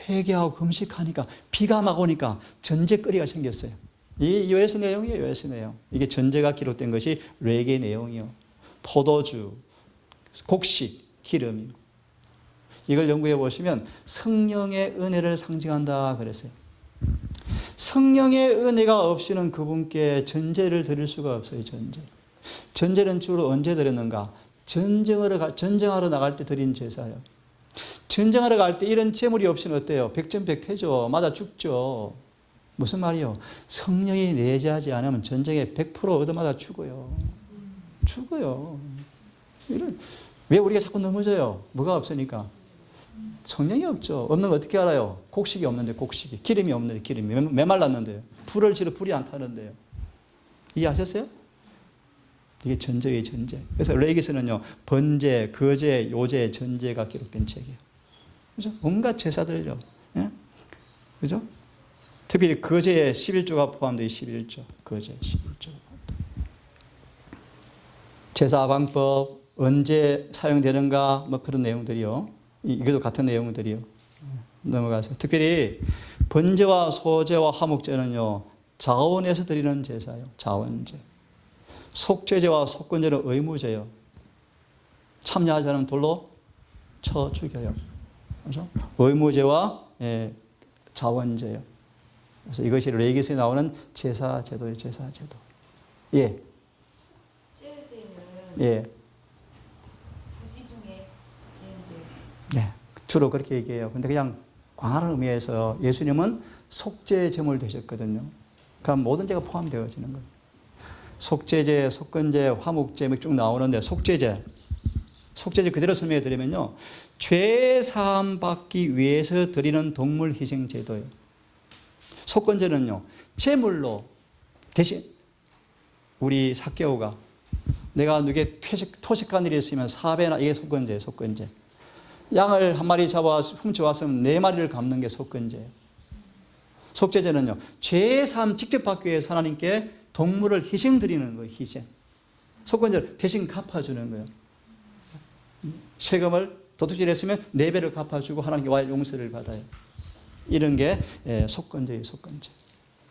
회개하고 금식하니까 비가 막 오니까 전제거리가 생겼어요. 이 요엘서 내용이에요. 요엘서 내용. 이게 전제가 기록된 것이 레위기의 내용이요. 포도주, 곡식, 기름이요. 이걸 연구해 보시면 성령의 은혜를 상징한다 그랬어요. 성령의 은혜가 없이는 그분께 전제를 드릴 수가 없어요. 전제는 주로 언제 드렸는가? 전쟁하러 나갈 때 드린 제사예요. 전쟁하러 갈 때 이런 재물이 없이는 어때요? 백전백패죠. 맞아 죽죠. 무슨 말이요? 성령이 내재하지 않으면 전쟁에 100% 얻어맞아 죽어요. 왜 우리가 자꾸 넘어져요? 뭐가 없으니까. 성령이 없죠. 없는 거 어떻게 알아요? 곡식이 없는데 곡식이. 기름이 없는데 기름이. 메말랐는데요. 불을 지르 불이 안 타는데요. 이해하셨어요? 이게 전제의 전제. 그래서 레위기서는요. 번제, 거제, 요제, 전제가 기록된 책이에요. 그죠? 온갖 제사들요. 예? 그죠? 특별히 거제에 11조가 포함되어 11조. 거제 11조. 제사방법 언제 사용되는가 뭐 그런 내용들이요. 이것도 같은 내용들이요. 넘어가서 특별히 번제와 소제와 화목제는요. 자원에서 드리는 제사요. 자원제. 속죄제와 속건제는 의무제요. 참여하지 않으면 돌로 쳐 죽여요. 그렇죠? 의무제와 자원제요. 그래서 이것이 레위기서에 나오는 제사제도예요. 제사제도. 예. 예. 부지 중에 지은 네. 주로 그렇게 얘기해요. 근데 그냥 광활한 의미에서 예수님은 속죄 제물 되셨거든요. 그럼 모든 죄가 포함되어지는 거예요. 속죄제, 속건제, 화목제 쭉 나오는데 속죄제 그대로 설명해 드리면요. 죄 사함 받기 위해서 드리는 동물 희생 제도예요. 속건제는요. 제물로 대신 우리 삭개오가 내가 누게 토식한 일이 있으면 4배나 이게 속건제예요. 속건제. 양을 한 마리 잡아 훔쳐왔으면 4마리를 갚는 게 속건제예요. 속죄제는요. 죄 사함 직접 받기 위해서 하나님께 동물을 희생 드리는 거예요. 희생. 속건제를 대신 갚아주는 거예요. 세금을 도둑질 했으면 4배를 갚아주고 하나님께 용서를 받아요. 이런 게 속건제예요. 속건제.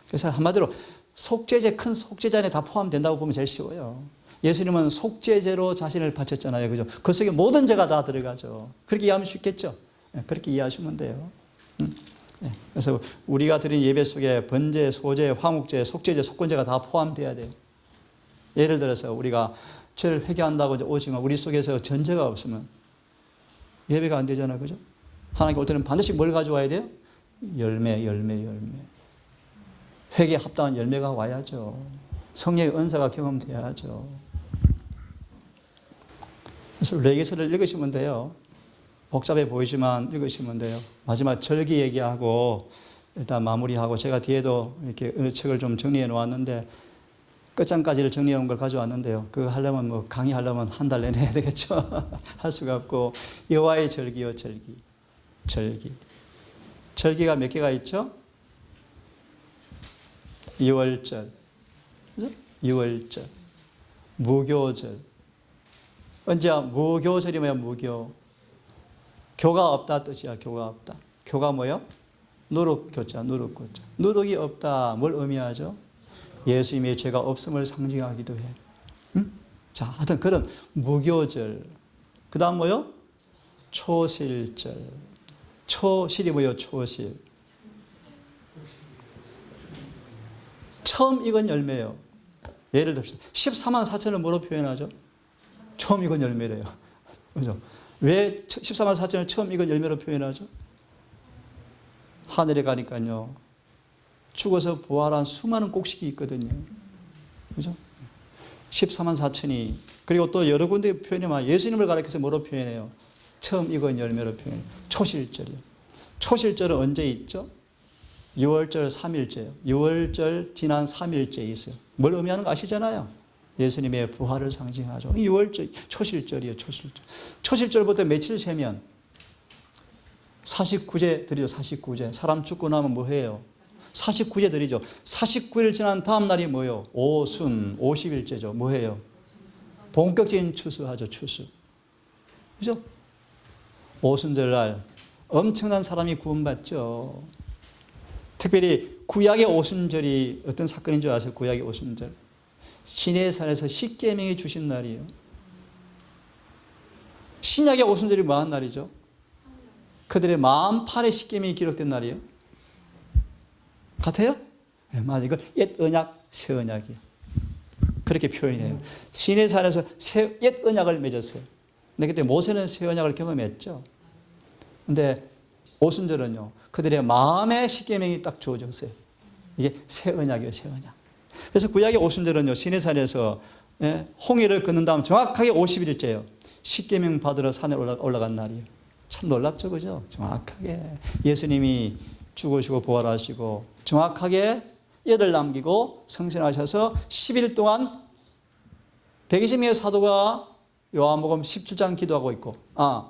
그래서 한마디로 속죄제, 큰 속죄제 안에 다 포함된다고 보면 제일 쉬워요. 예수님은 속죄제로 자신을 바쳤잖아요. 그죠? 그 속에 모든 죄가 다 들어가죠. 그렇게 이해하면 쉽겠죠? 그렇게 이해하시면 돼요. 그래서 우리가 드린 예배 속에 번제, 소제, 화목제, 속죄제, 속건제가 다 포함돼야 돼요. 예를 들어서 우리가 죄를 회개한다고 오지만 우리 속에서 전제가 없으면 예배가 안 되잖아요. 그죠? 하나님께 올 때는 반드시 뭘 가져와야 돼요? 열매. 회개에 합당한 열매가 와야죠. 성령의 은사가 경험돼야죠. 그래서 레위기서를 읽으시면 돼요. 복잡해 보이지만 읽으시면 돼요. 마지막 절기 얘기하고 일단 마무리하고 제가 뒤에도 이렇게 어느 책을 좀 정리해 놓았는데 끝장까지를 정리해 온 걸 가져왔는데요. 그거 하려면 뭐 강의하려면 한 달 내내 해야 되겠죠. 할 수가 없고 여호와의 절기요. 절기. 절기가 몇 개가 있죠? 6월절. 그죠? 6월절. 무교절. 언제야? 무교절이 뭐야? 무교. 교가 없다 뜻이야. 교가 없다. 교가 뭐예요? 누룩교자, 누룩교자. 누룩이 없다. 뭘 의미하죠? 예수님의 죄가 없음을 상징하기도 해. 응? 자, 하여튼 그런 무교절. 그 다음 뭐요? 초실절. 초실이 뭐예요? 초실. 처음 익은 열매예요. 예를 듭시다. 14만 4천을 뭐로 표현하죠? 처음 익은 열매래요. 그죠? 왜 14만 4천을 처음 익은 열매로 표현하죠? 하늘에 가니까요. 죽어서 부활한 수많은 곡식이 있거든요. 그죠? 14만 4천이. 그리고 또 여러 군데 표현이 많아요. 예수님을 가리켜서 뭐로 표현해요? 처음 익은 열매로 표현해요. 초실절이요. 초실절은 언제 있죠? 6월절 3일째요. 6월절 지난 3일째 있어요. 뭘 의미하는 거 아시잖아요. 예수님의 부활을 상징하죠. 6월절 초실절이에요. 초실절. 초실절부터 며칠 세면 49제 드리죠. 49제. 사람 죽고 나면 뭐 해요? 49제 드리죠. 49일 지난 다음 날이 뭐예요? 오순 50일째죠. 뭐 해요? 본격적인 추수하죠. 추수. 그죠? 오순절 날 엄청난 사람이 구원받죠. 특별히 구약의 오순절이 어떤 사건인 줄 아세요? 구약의 오순절. 시내산에서 십계명이 주신 날이에요. 신약의 오순절이 뭐한 날이죠? 그들의 만판의 십계명이 기록된 날이에요. 같아요? 네, 맞아요. 이걸 옛 언약, 새 언약이에요. 그렇게 표현해요. 시내산에서 옛 언약을 맺었어요. 근데 그때 모세는 새 언약을 경험했죠. 근데 오순절은요, 그들의 마음의 십계명이 딱 주어졌어요. 이게 새 언약이에요, 새 언약. 그래서 구약의 오순절은요, 시내산에서 홍해를 걷는 다음 정확하게 50일째예요. 십계명 받으러 산에 올라간 날이에요. 참 놀랍죠, 그죠? 정확하게 예수님이 죽으시고 부활하시고 정확하게 예를 남기고 성신하셔서 10일 동안 120명의 사도가 요한복음 17장 기도하고 있고,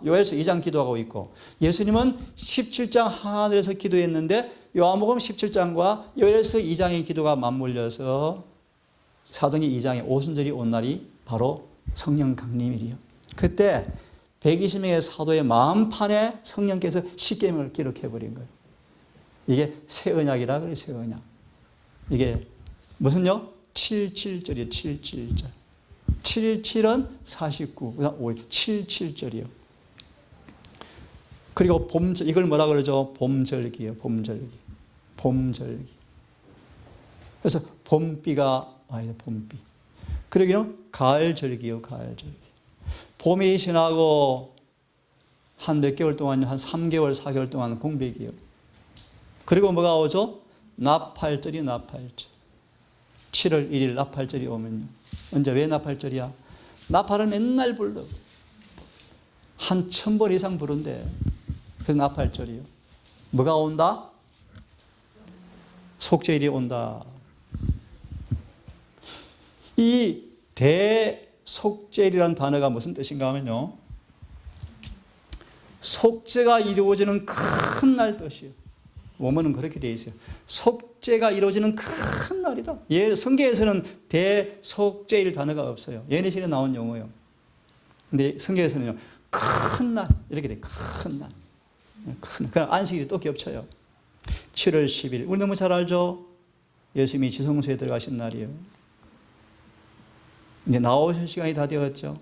요엘서 2장 기도하고 있고, 예수님은 17장 하늘에서 기도했는데 요한복음 17장과 요엘서 2장의 기도가 맞물려서 사도행전 2장의 오순절이 온 날이 바로 성령 강림일이요. 그때 120명의 사도의 마음판에 성령께서 십계명을 기록해버린 거예요. 이게 새 언약이라 그래요. 새 언약. 이게 무슨요? 77절이에요. 77절. 77은 49, 그다음 5, 77절이요. 그리고 봄절, 이걸 뭐라 그러죠? 봄절기예요. 봄절기. 봄절기. 그래서 봄비가 와요. 봄비. 그러기는 가을절기요. 가을절기. 봄이 지나고 한 몇 개월 동안, 한 3개월, 4개월 동안 공백이요. 그리고 뭐가 오죠? 나팔절이 나팔절. 7월 1일 나팔절이 오면요. 언제 왜 나팔절이야? 나팔을 맨날 불러. 한 1000번 이상 부른대. 그래서 나팔절이요. 뭐가 온다? 속죄일이 온다. 이 대속죄일이라는 단어가 무슨 뜻인가 하면요. 속죄가 이루어지는 큰 날 뜻이에요. 원문은 그렇게 되어 있어요. 속죄가 이루어지는 큰 날이다. 성경에서는 대속죄일 단어가 없어요. 예내신에 나온 용어예요. 근데 성경에서는요. 큰 날 이렇게 돼. 큰 날. 그냥 안식일이 또 겹쳐요. 7월 10일. 우리 너무 잘 알죠? 예수님이 지성소에 들어가신 날이에요. 이제 나오실 시간이 다 되었죠.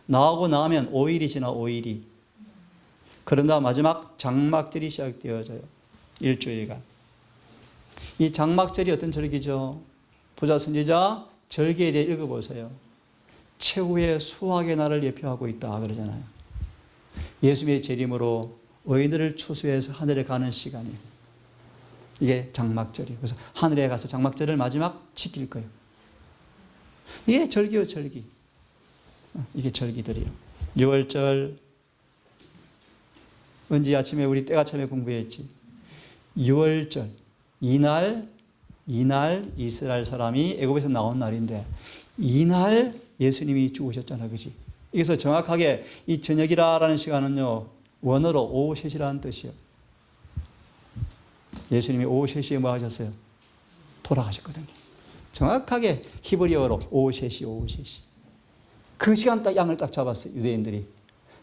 나오고 나면 5일이 지나 5일이. 그런다 마지막 장막절이 시작되어져요. 일주일간. 이 장막절이 어떤 절기죠? 보자 선지자 절기에 대해 읽어보세요. 최후의 수확의 날을 예표하고 있다 그러잖아요. 예수님의 재림으로 의인들을 추수해서 하늘에 가는 시간이에요. 이게 장막절이에요. 그래서 하늘에 가서 장막절을 마지막 지킬 거예요. 이게 절기요, 절기. 이게 절기들이에요. 6월절. 언제 아침에 우리 때가 참에 공부했지. 6월절. 이날 이스라엘 사람이 애굽에서 나온 날인데 이날 예수님이 죽으셨잖아. 그지? 그래서 정확하게 이 저녁이라는 시간은요. 원어로 오후 3시라는 뜻이에요. 예수님이 오후 3시에 뭐 하셨어요? 돌아가셨거든요. 정확하게 히브리어로 오후 3시, 오후 3시. 그 시간 딱 양을 딱 잡았어요. 유대인들이.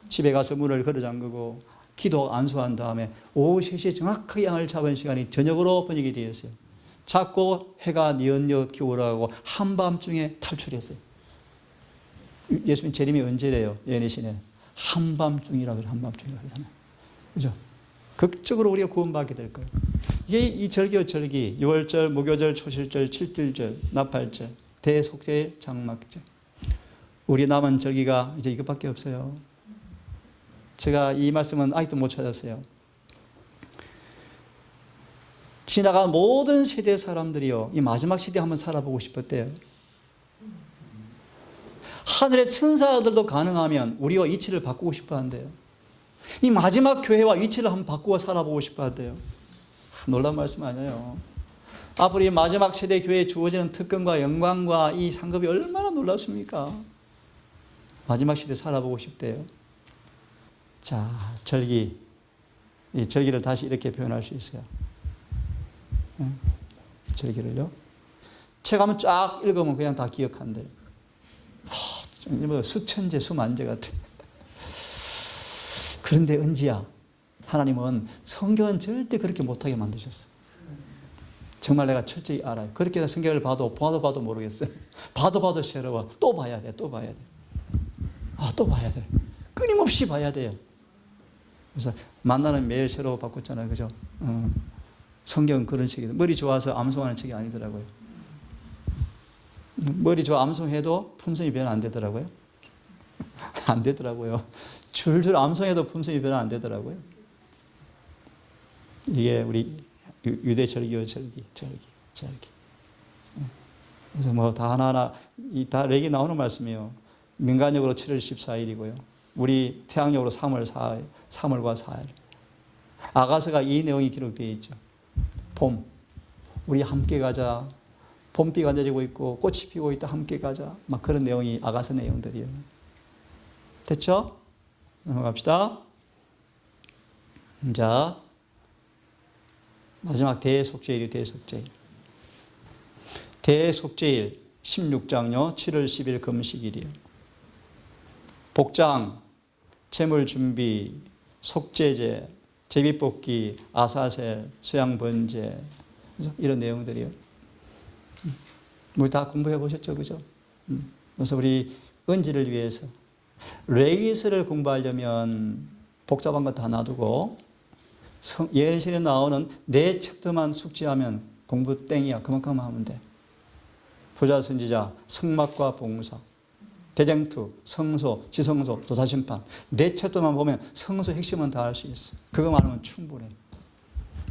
집에 가서 문을 걸어 잠그고 기도 안수한 다음에 오후 3시에 정확하게 양을 잡은 시간이 저녁으로 번역이 되었어요. 잡고 해가 뉘엿뉘엿 기울어가고 한밤중에 탈출했어요. 예수님 재림이 언제래요? 예내신에. 한밤중이라고 그래요. 한밤중이라고 그러잖아요. 그죠? 극적으로 우리가 구원받게 될 거예요. 이게 이 절기요, 절기. 6월절, 무교절, 초실절, 칠길절, 나팔절, 대속죄일, 장막절. 우리 남은 절기가 이제 이것밖에 없어요. 제가 이 말씀은 아직도 못 찾았어요. 지나간 모든 세대 사람들이요, 이 마지막 시대에 한번 살아보고 싶었대요. 하늘의 천사들도 가능하면 우리와 위치를 바꾸고 싶어 한대요. 이 마지막 교회와 위치를 한번 바꾸어 살아보고 싶어 한대요. 놀라운 말씀 아니에요. 앞으로 이 마지막 세대 교회에 주어지는 특권과 영광과 이 상급이 얼마나 놀랍습니까? 마지막 시대 살아보고 싶대요. 자, 절기. 이 절기를 다시 이렇게 표현할 수 있어요. 절기를요. 책 한번 쫙 읽으면 그냥 다 기억한대요. 수천재, 수만재 같아. 그런데 은지야, 하나님은 성경은 절대 그렇게 못하게 만드셨어. 정말 내가 철저히 알아요. 그렇게 성경을 봐도 모르겠어요. 봐도 새로워. 또 봐야 돼. 또 봐야 돼. 또 봐야 돼. 끊임없이 봐야 돼요. 그래서 만나는 매일 새로 바꿨잖아요. 그죠? 성경은 그런 책이에요. 머리 좋아서 암송하는 책이 아니더라고요. 머리 좋아 암송해도 품성이 변화 안 되더라고요. 안 되더라고요. 줄줄 암송해도 품성이 변화 안 되더라고요. 이게 우리 유대 절기요, 절기. 그래서 뭐 다 하나하나 다 렉이 나오는 말씀이에요. 민간력으로 7월 14일이고요. 우리 태양력으로 3월과 4일. 아가서가 이 내용이 기록되어 있죠. 봄, 우리 함께 가자. 봄비가 내리고 있고 꽃이 피고 있다. 함께 가자. 막 그런 내용이 아가서 내용들이에요. 됐죠? 넘어갑시다. 자, 마지막 대속죄일이 대속죄일. 대속죄일 16장요. 7월 10일 금식일이에요. 복장, 채물 준비, 속죄제, 제비뽑기, 아사셀, 수양번제, 그죠? 이런 내용들이요. 우리 다 공부해 보셨죠, 그죠? 그래서 우리 은지를 위해서 레위기서를 공부하려면 복잡한 거 다 놔두고 예언실에 나오는 4챕터만 숙지하면 공부 땡이야. 그만큼 하면 돼. 부자 선지자, 성막과 봉사, 대쟁투, 성소, 지성소, 도사심판 4챕터만 보면 성소 핵심은 다 알 수 있어. 그거만 하면 충분해.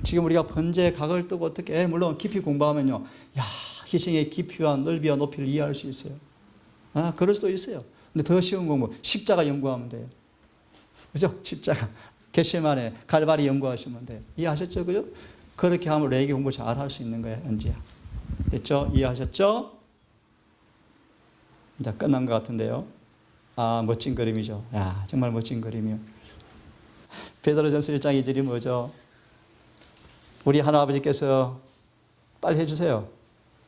지금 우리가 번제 각을 뜨고 어떻게 물론 깊이 공부하면요, 야, 희생의 깊이와 넓이와 높이를 이해할 수 있어요. 아, 그럴 수도 있어요. 근데 더 쉬운 공부, 십자가 연구하면 돼요. 그죠? 십자가. 겟세마네, 갈바리 연구하시면 돼요. 이해하셨죠? 그죠? 그렇게 하면 레위기 공부 잘 할 수 있는 거예요, 은지야. 됐죠? 이해하셨죠? 이제 끝난 것 같은데요. 아, 멋진 그림이죠. 야, 정말 멋진 그림이요. 베드로전서 1장 2절이 뭐죠? 우리 하나아버지께서 빨리 해주세요.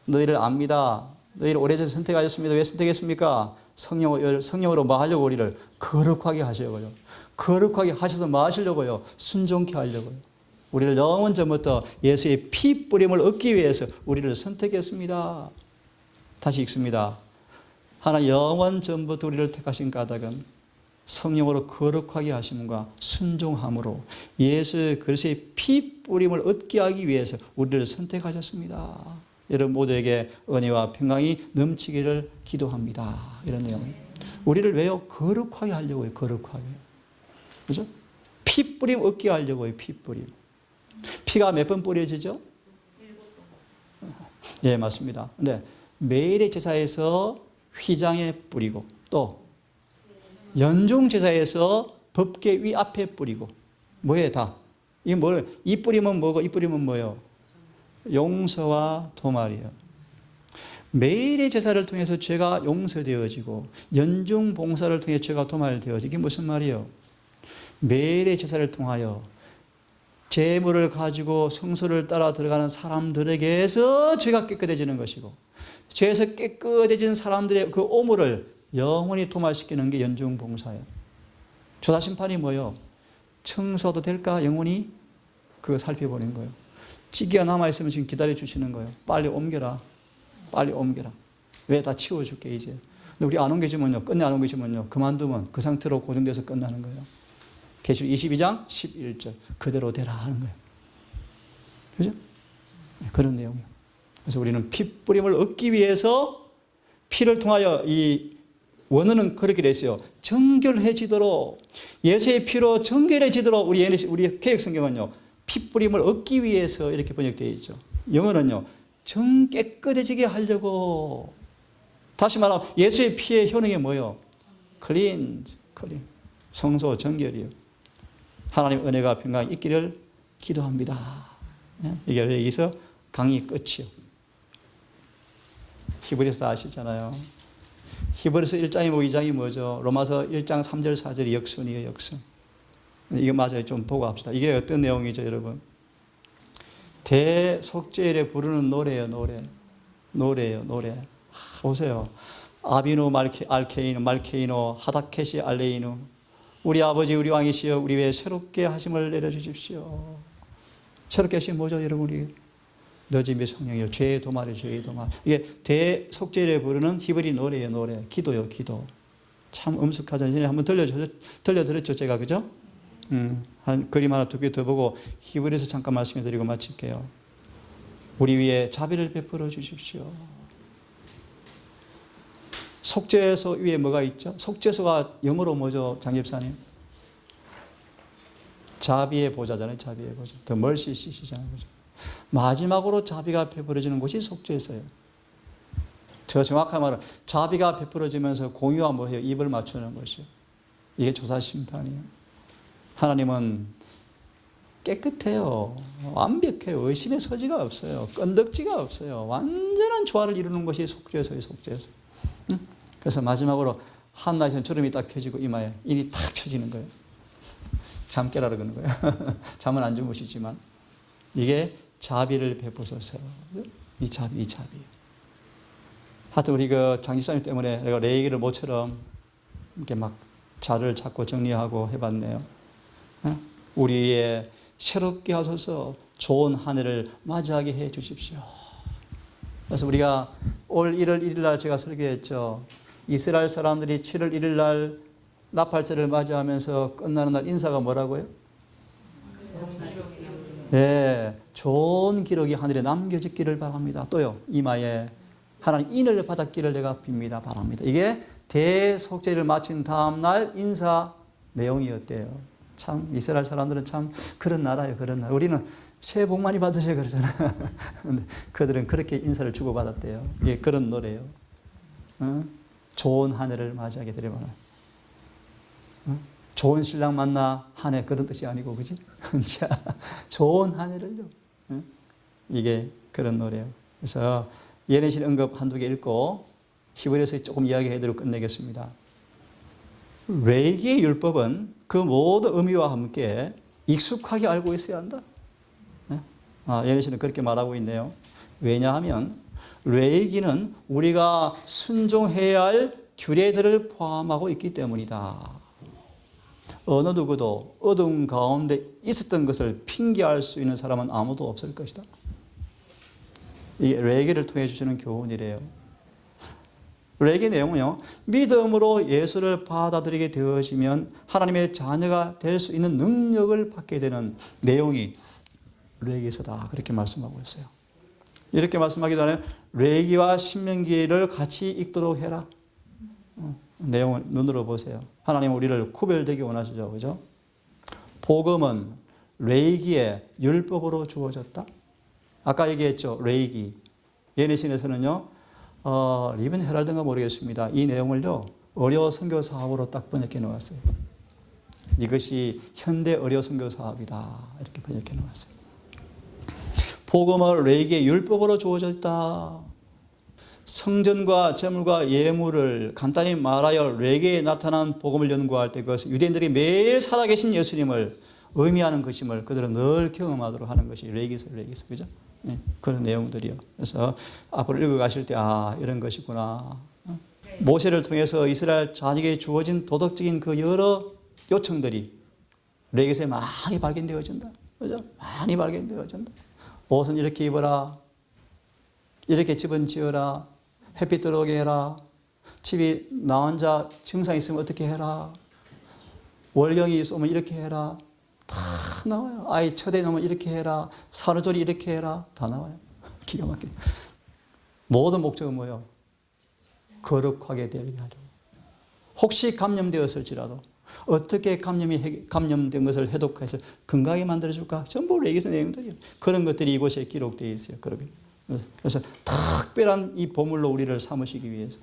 너희를 압니다. 너희를 오래전에 선택하셨습니다. 왜 선택했습니까? 성령으로 뭐 하려고 우리를 거룩하게 하시려고요. 거룩하게 하셔서 뭐 하시려고요? 순종케 하려고요. 우리를 영원 전부터 예수의 피 뿌림을 얻기 위해서 우리를 선택했습니다. 다시 읽습니다. 하나님 영원 전부터 우리를 택하신 까닭은 성령으로 거룩하게 하심과 순종함으로 예수 그리스도의 피 뿌림을 얻게 하기 위해서 우리를 선택하셨습니다. 여러분 모두에게 은혜와 평강이 넘치기를 기도합니다. 이런 내용. 우리를 왜요? 거룩하게 하려고요. 거룩하게. 그죠? 피 뿌림 얻게 하려고요. 피 뿌림. 피가 몇 번 뿌려지죠? 예, 맞습니다. 근데 매일의 제사에서 휘장에 뿌리고 또 연중 제사에서 법궤 위 앞에 뿌리고 뭐예요 다? 이게 뭐예요? 이 뿌리면 뭐고 이 뿌리면 뭐예요? 용서와 도말이에요. 매일의 제사를 통해서 죄가 용서되어지고 연중 봉사를 통해 죄가 도말되어지고 이게 무슨 말이에요? 매일의 제사를 통하여 제물을 가지고 성소를 따라 들어가는 사람들에게서 죄가 깨끗해지는 것이고 죄에서 깨끗해진 사람들의 그 오물을 영원히 도말시키는 게 연중 봉사예요. 조사심판이 뭐예요? 청소도 될까? 영원히 그거 살펴보는 거예요. 찌개가 남아있으면 지금 기다려 주시는 거예요. 빨리 옮겨라. 빨리 옮겨라. 왜? 다 치워줄게 이제. 근데 우리 안 옮겨주면요. 끝내 안 옮겨주면요. 그만두면 그 상태로 고정돼서 끝나는 거예요. 계시록 22장 11절 그대로 되라 하는 거예요. 그죠? 그런 내용이에요. 그래서 우리는 피 뿌림을 얻기 위해서 피를 통하여 이 원어는 그렇게 돼 있어요. 정결해지도록 예수의 피로 정결해지도록 우리 개역 성경은요. 피 뿌림을 얻기 위해서 이렇게 번역되어 있죠. 영어는요. 정 깨끗해지게 하려고. 다시 말하면 예수의 피의 효능이 뭐예요? 클린. 성소 정결이요. 하나님 은혜가 평강이 있기를 기도합니다. 이게 여기서 강의 끝이요. 히브리서 아시잖아요. 히브리서 1장이 2장이 뭐죠? 로마서 1장 3절 4절이 역순이에요. 역순. 이거 맞아요. 좀 보고 합시다. 이게 어떤 내용이죠, 여러분? 대속죄일에 부르는 노래예요. 노래예요. 보세요. 아비누 말케이노 하다케시 알레이누 우리 아버지 우리 왕이시여 우리 위에 새롭게 하심을 내려주십시오. 새롭게 하심 뭐죠, 여러분? 너 집의 성령이요 죄의 도말이요 죄의 도말. 이게 대속죄일에 부르는 히브리 노래예요. 노래. 기도요 기도. 참 음숙하잖아요. 한번 들려드렸죠 제가. 그죠? 한 그림 하나 두 개 더 보고 히브리서 잠깐 말씀해 드리고 마칠게요. 우리 위에 자비를 베풀어 주십시오. 속죄소 위에 뭐가 있죠? 속죄소가 영어로 뭐죠, 장집사님? 자비의 보좌잖아요. 자비의 보좌. The mercy seat이잖아요. 그죠? 마지막으로 자비가 베풀어지는 곳이 속죄소예요. 저 정확한 말은 자비가 베풀어지면서 공의와 뭐예요? 입을 맞추는 것이요. 이게 조사심판이에요. 하나님은 깨끗해요. 완벽해요. 의심의 소지가 없어요. 끈덕지가 없어요. 완전한 조화를 이루는 것이 속죄소예요. 속죄소. 그래서 마지막으로 한나에서는 주름이 딱 펴지고 이마에 인이 탁 쳐지는 거예요. 잠 깨라고 그러는 거예요. 잠은 안 주무시지만 이게 자비를 베푸소서. 이 자비. 하여튼 우리 그 장지사님 때문에 내가 레이기를 모처럼 이렇게 막 자를 찾고 정리하고 해봤네요. 우리의 새롭게 하소서. 좋은 한 해를 맞이하게 해 주십시오. 그래서 우리가 올 1월 1일 날 제가 설교했죠. 이스라엘 사람들이 7월 1일 날 나팔절을 맞이하면서 끝나는 날 인사가 뭐라고요? 네, 좋은 기록이 하늘에 남겨지기를 바랍니다. 또요, 이마에 하나님 인을 받았기를 내가 빕니다. 바랍니다. 이게 대속죄를 마친 다음 날 인사 내용이었대요. 참 이스라엘 사람들은 참 그런 나라예요. 그런 나라. 우리는 새해 복 많이 받으세요 그러잖아. 근데 그들은 그렇게 인사를 주고받았대요. 이게 그런 노래예요. 좋은 한 해를 맞이하게 되려면 좋은 신랑 만나 한 해 그런 뜻이 아니고 그지? 자, 좋은 한 해를요. 이게 그런 노래예요. 그래서 예내신 언급 한두 개 읽고 히브리서 조금 이야기해드리고 끝내겠습니다. 레이기의 율법은 그 모든 의미와 함께 익숙하게 알고 있어야 한다. 예내신은 그렇게 말하고 있네요. 왜냐하면 레이기는 우리가 순종해야 할 규례들을 포함하고 있기 때문이다. 어느 누구도 어둠 가운데 있었던 것을 핑계할 수 있는 사람은 아무도 없을 것이다. 이게 레이기를 통해 주시는 교훈이래요. 레이기 내용은요, 믿음으로 예수를 받아들이게 되어지면 하나님의 자녀가 될 수 있는 능력을 받게 되는 내용이 레이기서다. 그렇게 말씀하고 있어요. 이렇게 말씀하기 전에 레이기와 신명기를 같이 읽도록 해라. 내용을 눈으로 보세요. 하나님은 우리를 구별되게 원하시죠. 그죠? 복음은 레이기의 율법으로 주어졌다. 아까 얘기했죠. 레이기. 예내신에서는요, 리븐 헤럴드인가 모르겠습니다. 이 내용을요, 어려 선교 사업으로 딱 번역해 놓았어요. 이것이 현대 어려 선교 사업이다. 이렇게 번역해 놓았어요. 복음은 레이기의 율법으로 주어졌다. 성전과 제물과 예물을 간단히 말하여 레이기에 나타난 복음을 연구할 때 그것은 유대인들이 매일 살아계신 예수님을 의미하는 것임을 그들은 늘 경험하도록 하는 것이 레이기서, 그죠? 네, 그런 내용들이요. 그래서 앞으로 읽어가실 때, 이런 것이구나. 모세를 통해서 이스라엘 자녀에게 주어진 도덕적인 그 여러 요청들이 레이기서에 많이 발견되어진다. 그죠? 많이 발견되어진다. 옷은 이렇게 입어라. 이렇게 집은 지어라. 햇빛 들어오게 해라. 집이 나 혼자 증상 있으면 어떻게 해라. 월경이 쏘면 이렇게 해라. 다 나와요. 아이 첫애 놓으면 이렇게 해라. 산후조리 이렇게 해라. 다 나와요. 기가 막혀. 모든 목적은 뭐예요? 거룩하게 되게 하려고. 혹시 감염되었을지라도 어떻게 감염된 것을 해독해서 건강하게 만들어줄까? 전부 레이기서 내용들이에요. 그런 것들이 이곳에 기록되어 있어요. 그래서 특별한 이 보물로 우리를 삼으시기 위해서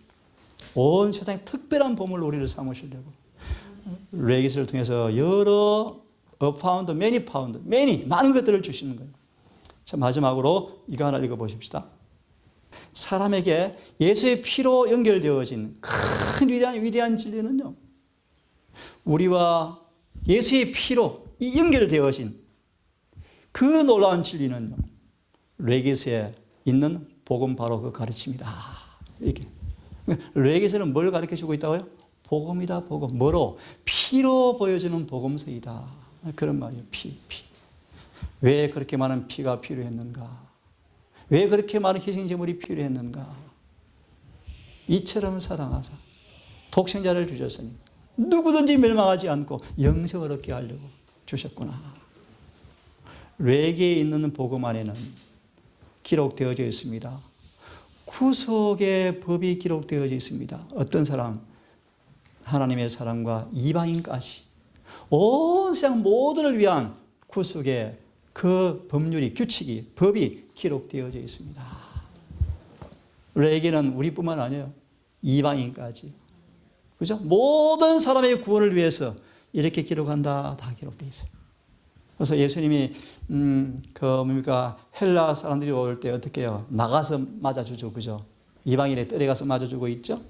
온 세상에 특별한 보물로 우리를 삼으시려고 레이기서를 통해서 여러 found, many found, 많은 것들을 주시는 거예요. 자, 마지막으로 이거 하나 읽어보십시다. 사람에게 예수의 피로 연결되어진 큰 위대한 진리는요, 우리와 예수의 피로 이 연결되어진 그 놀라운 진리는요, 레이기서에 있는 복음 바로 그 가르침이다. 이렇게. 레이기서는 뭘 가르쳐 주고 있다고요? 복음이다, 복음. 뭐로? 피로 보여주는 복음서이다. 그런 말이에요. 피. 왜 그렇게 많은 피가 필요했는가? 왜 그렇게 많은 희생제물이 필요했는가? 이처럼 사랑하사 독생자를 주셨으니 누구든지 멸망하지 않고 영생을 얻게 하려고 주셨구나. 레이기에 있는 복음 안에는 기록되어져 있습니다. 구속의 법이 기록되어져 있습니다. 어떤 사람? 하나님의 사랑과 이방인까지 온 세상 모두를 위한 구속의 그 법률이, 규칙이, 법이 기록되어져 있습니다. 레이기는 우리뿐만 아니에요. 이방인까지. 그죠? 모든 사람의 구원을 위해서 이렇게 기록한다. 다 기록되어 있어요. 그래서 예수님이 헬라 사람들이 올 때 어떻게 해요? 나가서 맞아주죠. 그죠? 이방인의 뜰에 가서 맞아주고 있죠?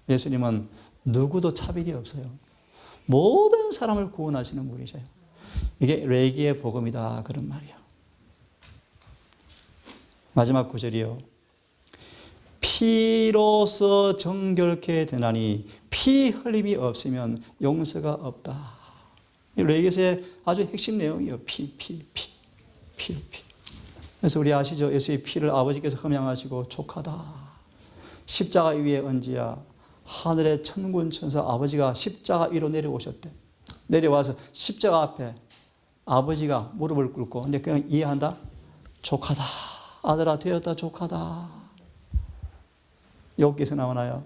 예수님은 누구도 차별이 없어요. 모든 사람을 구원하시는 분이셔요. 이게 레이기의 복음이다. 그런 말이에요. 마지막 구절이요. 피로서 정결케 되나니 피 흘림이 없으면 용서가 없다. 레위기서의 아주 핵심 내용이에요. 피. 그래서 우리 아시죠? 예수의 피를 아버지께서 흠양하시고 족하다. 십자가 위에 얹으야 하늘의 천군 천사 아버지가 십자가 위로 내려오셨대. 내려와서 십자가 앞에 아버지가 무릎을 꿇고, 근데 그냥 이해한다? 족하다. 아들아 되었다. 족하다. 여기서 나오나요?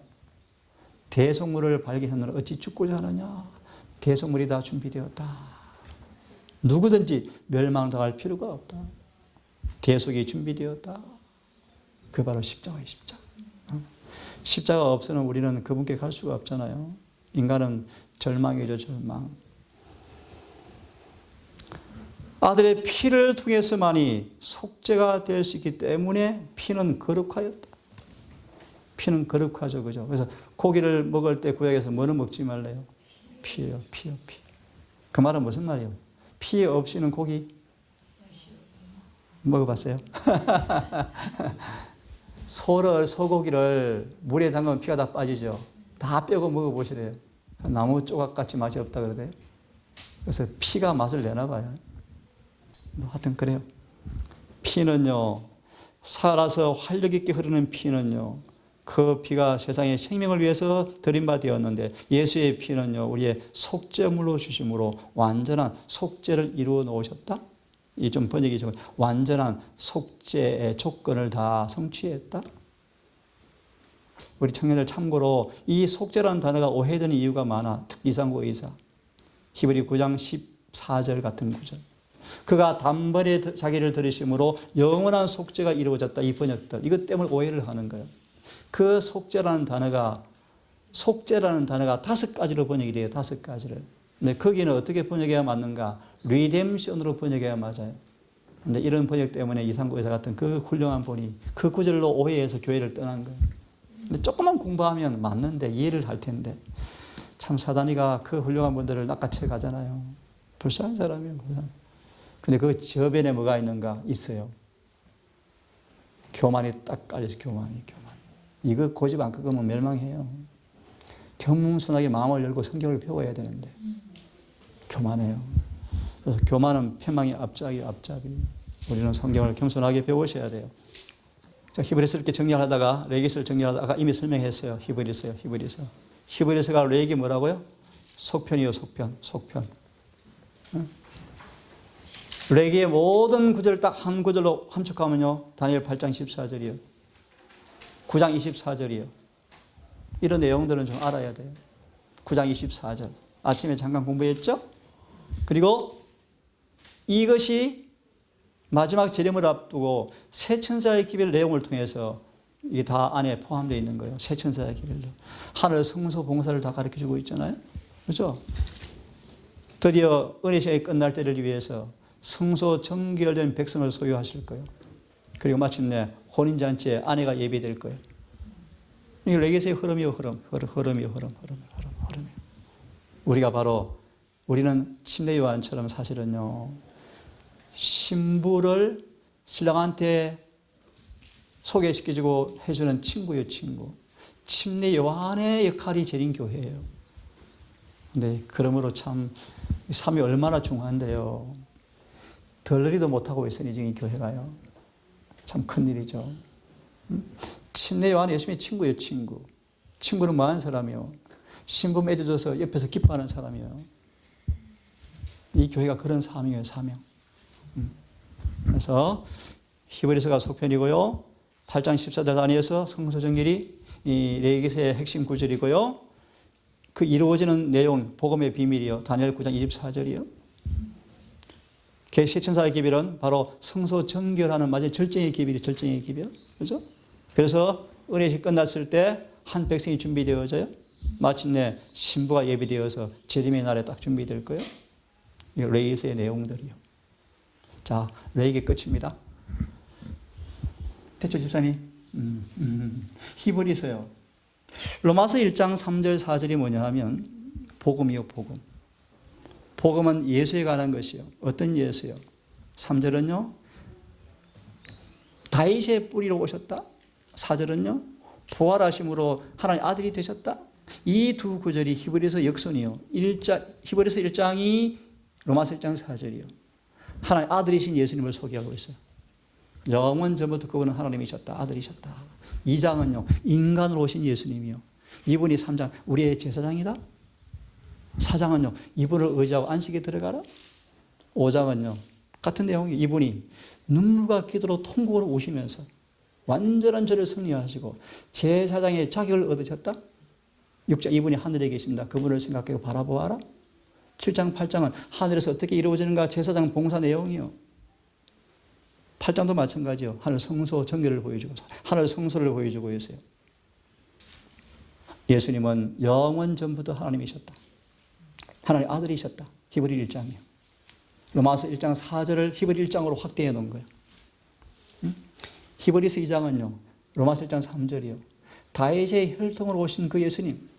대속물을 발견하느라 어찌 죽고자 하느냐. 대속물이 다 준비되었다. 누구든지 멸망당할 필요가 없다. 대속이 준비되었다. 그 바로 십자가의 십자가. 십자가 없으면 우리는 그분께 갈 수가 없잖아요. 인간은 절망이죠, 절망. 아들의 피를 통해서만이 속죄가 될 수 있기 때문에 피는 거룩하였다. 피는 거룩하죠, 그죠? 그래서 고기를 먹을 때 구약에서 뭐는 먹지 말래요? 피요. 그 말은 무슨 말이에요? 피 없이는 고기 먹어봤어요? 소고기를 물에 담그면 피가 다 빠지죠. 다 빼고 먹어보시래요. 나무 조각같이 맛이 없다 그러대요. 그래서 피가 맛을 내나 봐요. 하여튼 그래요. 피는요, 살아서 활력 있게 흐르는 피는요, 그 피가 세상의 생명을 위해서 드린 바 되었는데, 예수의 피는요, 우리의 속죄물로 주심으로 완전한 속죄를 이루어 놓으셨다. 이 좀 번역이 좀 완전한 속죄의 조건을 다 성취했다. 우리 청년들 참고로 이 속죄라는 단어가 오해되는 이유가 많아. 이상구 의사. 히브리 9장 14절 같은 구절. 그가 단번에 자기를 들으심으로 영원한 속죄가 이루어졌다. 이 번역들. 이것 때문에 오해를 하는 거예요. 그 속죄라는 단어가 5가지로 번역이 돼요. 5가지를. 근데 거기는 어떻게 번역해야 맞는가? 리뎀션으로 번역해야 맞아요. 근데 이런 번역 때문에 이상구 의사 같은 그 훌륭한 분이 그 구절로 오해해서 교회를 떠난 거예요. 근데 조금만 공부하면 맞는데, 이해를 할 텐데. 참 사단이가 그 훌륭한 분들을 낚아채 가잖아요. 불쌍한 사람이에요. 근데 그 저변에 뭐가 있는가? 있어요. 교만이 딱 깔려서 교만이. 이거 고집 안 꺾으면 멸망해요. 겸손하게 마음을 열고 성경을 배워야 되는데 교만해요. 그래서 교만은 패망의 앞잡이. 우리는 성경을 겸손하게 배우셔야 돼요. 자, 히브리서 이렇게 정리하다가 레위기서를 정리하다가 아까 이미 설명했어요. 히브리서가 레위기 뭐라고요? 속편이요, 속편. 레위기의 모든 구절을 딱 한 구절로 함축하면요, 다니엘 8장 14절이요. 9장 24절이요. 이런 내용들은 좀 알아야 돼요. 9장 24절. 아침에 잠깐 공부했죠? 그리고 이것이 마지막 재림을 앞두고 새 천사의 기별 내용을 통해서 이게 다 안에 포함되어 있는 거예요. 새 천사의 기별로. 하늘 성소 봉사를 다 가르쳐주고 있잖아요. 그렇죠? 드디어 은혜 시간이 끝날 때를 위해서 성소 정결된 백성을 소유하실 거예요. 그리고 마침내 혼인잔치에 아내가 예비될 거예요. 이게 레위기서의 흐름이요. 우리가 바로, 우리는 침례 요한처럼 사실은요, 신부를 신랑한테 소개시켜주고 해주는 친구요, 친구. 침례 요한의 역할이 제린 교회예요. 근데 그러므로 참 삶이 얼마나 중요한데요. 덜러리도 못하고 있으니 지금 이 교회가요. 참 큰일이죠. 침례 요한 예수님의 친구예요, 친구. 친구는 뭐하는 사람이요? 신부 맺어줘서 옆에서 기뻐하는 사람이에요. 이 교회가 그런 사명이에요, 사명. 그래서 히브리서가 속편이고요. 8장 14절 단위에서 성소정결이 이 레위기서의 핵심 구절이고요. 그 이루어지는 내용, 복음의 비밀이요. 다니엘 9장 24절이요. 새 천사의 기별은 바로 성소정결하는 마지막 절정의 기별이, 절정의 기별. 그죠? 그래서 은혜식 끝났을 때 한 백성이 준비되어져요. 마침내 신부가 예비되어서 재림의 날에 딱 준비될 거예요. 이 레위기서의 내용들이요. 자, 레위기 끝입니다. 됐죠, 집사님? 히브리서요. 로마서 1장 3절 4절이 뭐냐 하면 복음이요, 복음. 복음은 예수에 관한 것이요. 어떤 예수요? 3절은요. 다윗의 뿌리로 오셨다. 4절은요. 부활하심으로 하나님 아들이 되셨다. 이 두 구절이 히브리서 역선이요. 히브리서 1장이 로마서 1장 4절이요. 하나님 아들이신 예수님을 소개하고 있어요. 영원 전부터 그분은 하나님이셨다. 아들이셨다. 2장은요. 인간으로 오신 예수님이요. 이분이 3장 우리의 제사장이다. 4장은요. 이분을 의지하고 안식에 들어가라. 5장은요. 같은 내용이 이분이 눈물과 기도로 통곡으로 오시면서 완전한 죄를 승리하시고 제사장의 자격을 얻으셨다. 6장 이분이 하늘에 계신다. 그분을 생각하고 바라보아라. 7장 8장은 하늘에서 어떻게 이루어지는가 제사장 봉사 내용이요. 8장도 마찬가지요. 하늘 성소 정결을 보여주고 하늘 성소를 보여주고 있어요. 예수님은 영원 전부터 하나님이셨다. 하나님 아들이셨다. 히브리 1장이요. 로마서 1장 4절을 히브리 1장으로 확대해 놓은 거예요. 히브리서 2장은요. 로마서 1장 3절이요. 다윗의 혈통으로 오신 그 예수님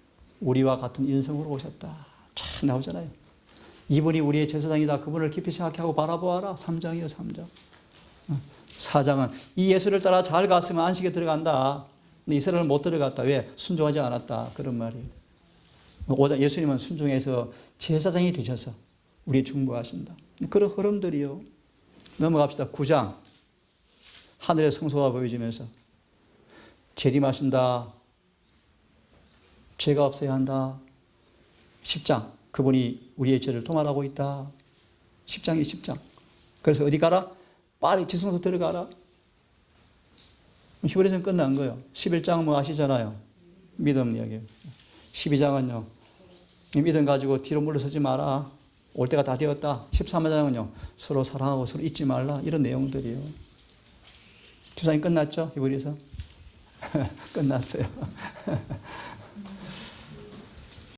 우리와 같은 인성으로 오셨다. 쫙 나오잖아요. 이분이 우리의 제사장이다. 그분을 깊이 생각하고 바라보아라. 3장이요. 3장. 4장은 이 예수를 따라 잘 갔으면 안식에 들어간다. 근데 이스라엘은 못 들어갔다. 왜? 순종하지 않았다. 그런 말이에요. 5장 예수님은 순종해서 제사장이 되셔서 우리 중보하신다. 그런 흐름들이요. 넘어갑시다. 9장 하늘의 성소가 보여지면서 재림하신다. 죄가 없어야 한다. 10장 그분이 우리의 죄를 통할하고 있다. 10장이 10장. 그래서 어디 가라? 빨리 지성소 들어가라. 히브리서는 끝난 거예요. 11장은 뭐 아시잖아요. 믿음 이야기. 12장은요. 믿음 가지고 뒤로 물러서지 마라. 올 때가 다 되었다. 13장은요. 서로 사랑하고 서로 잊지 말라. 이런 내용들이요. 13장이 끝났죠? 히브리서? 끝났어요.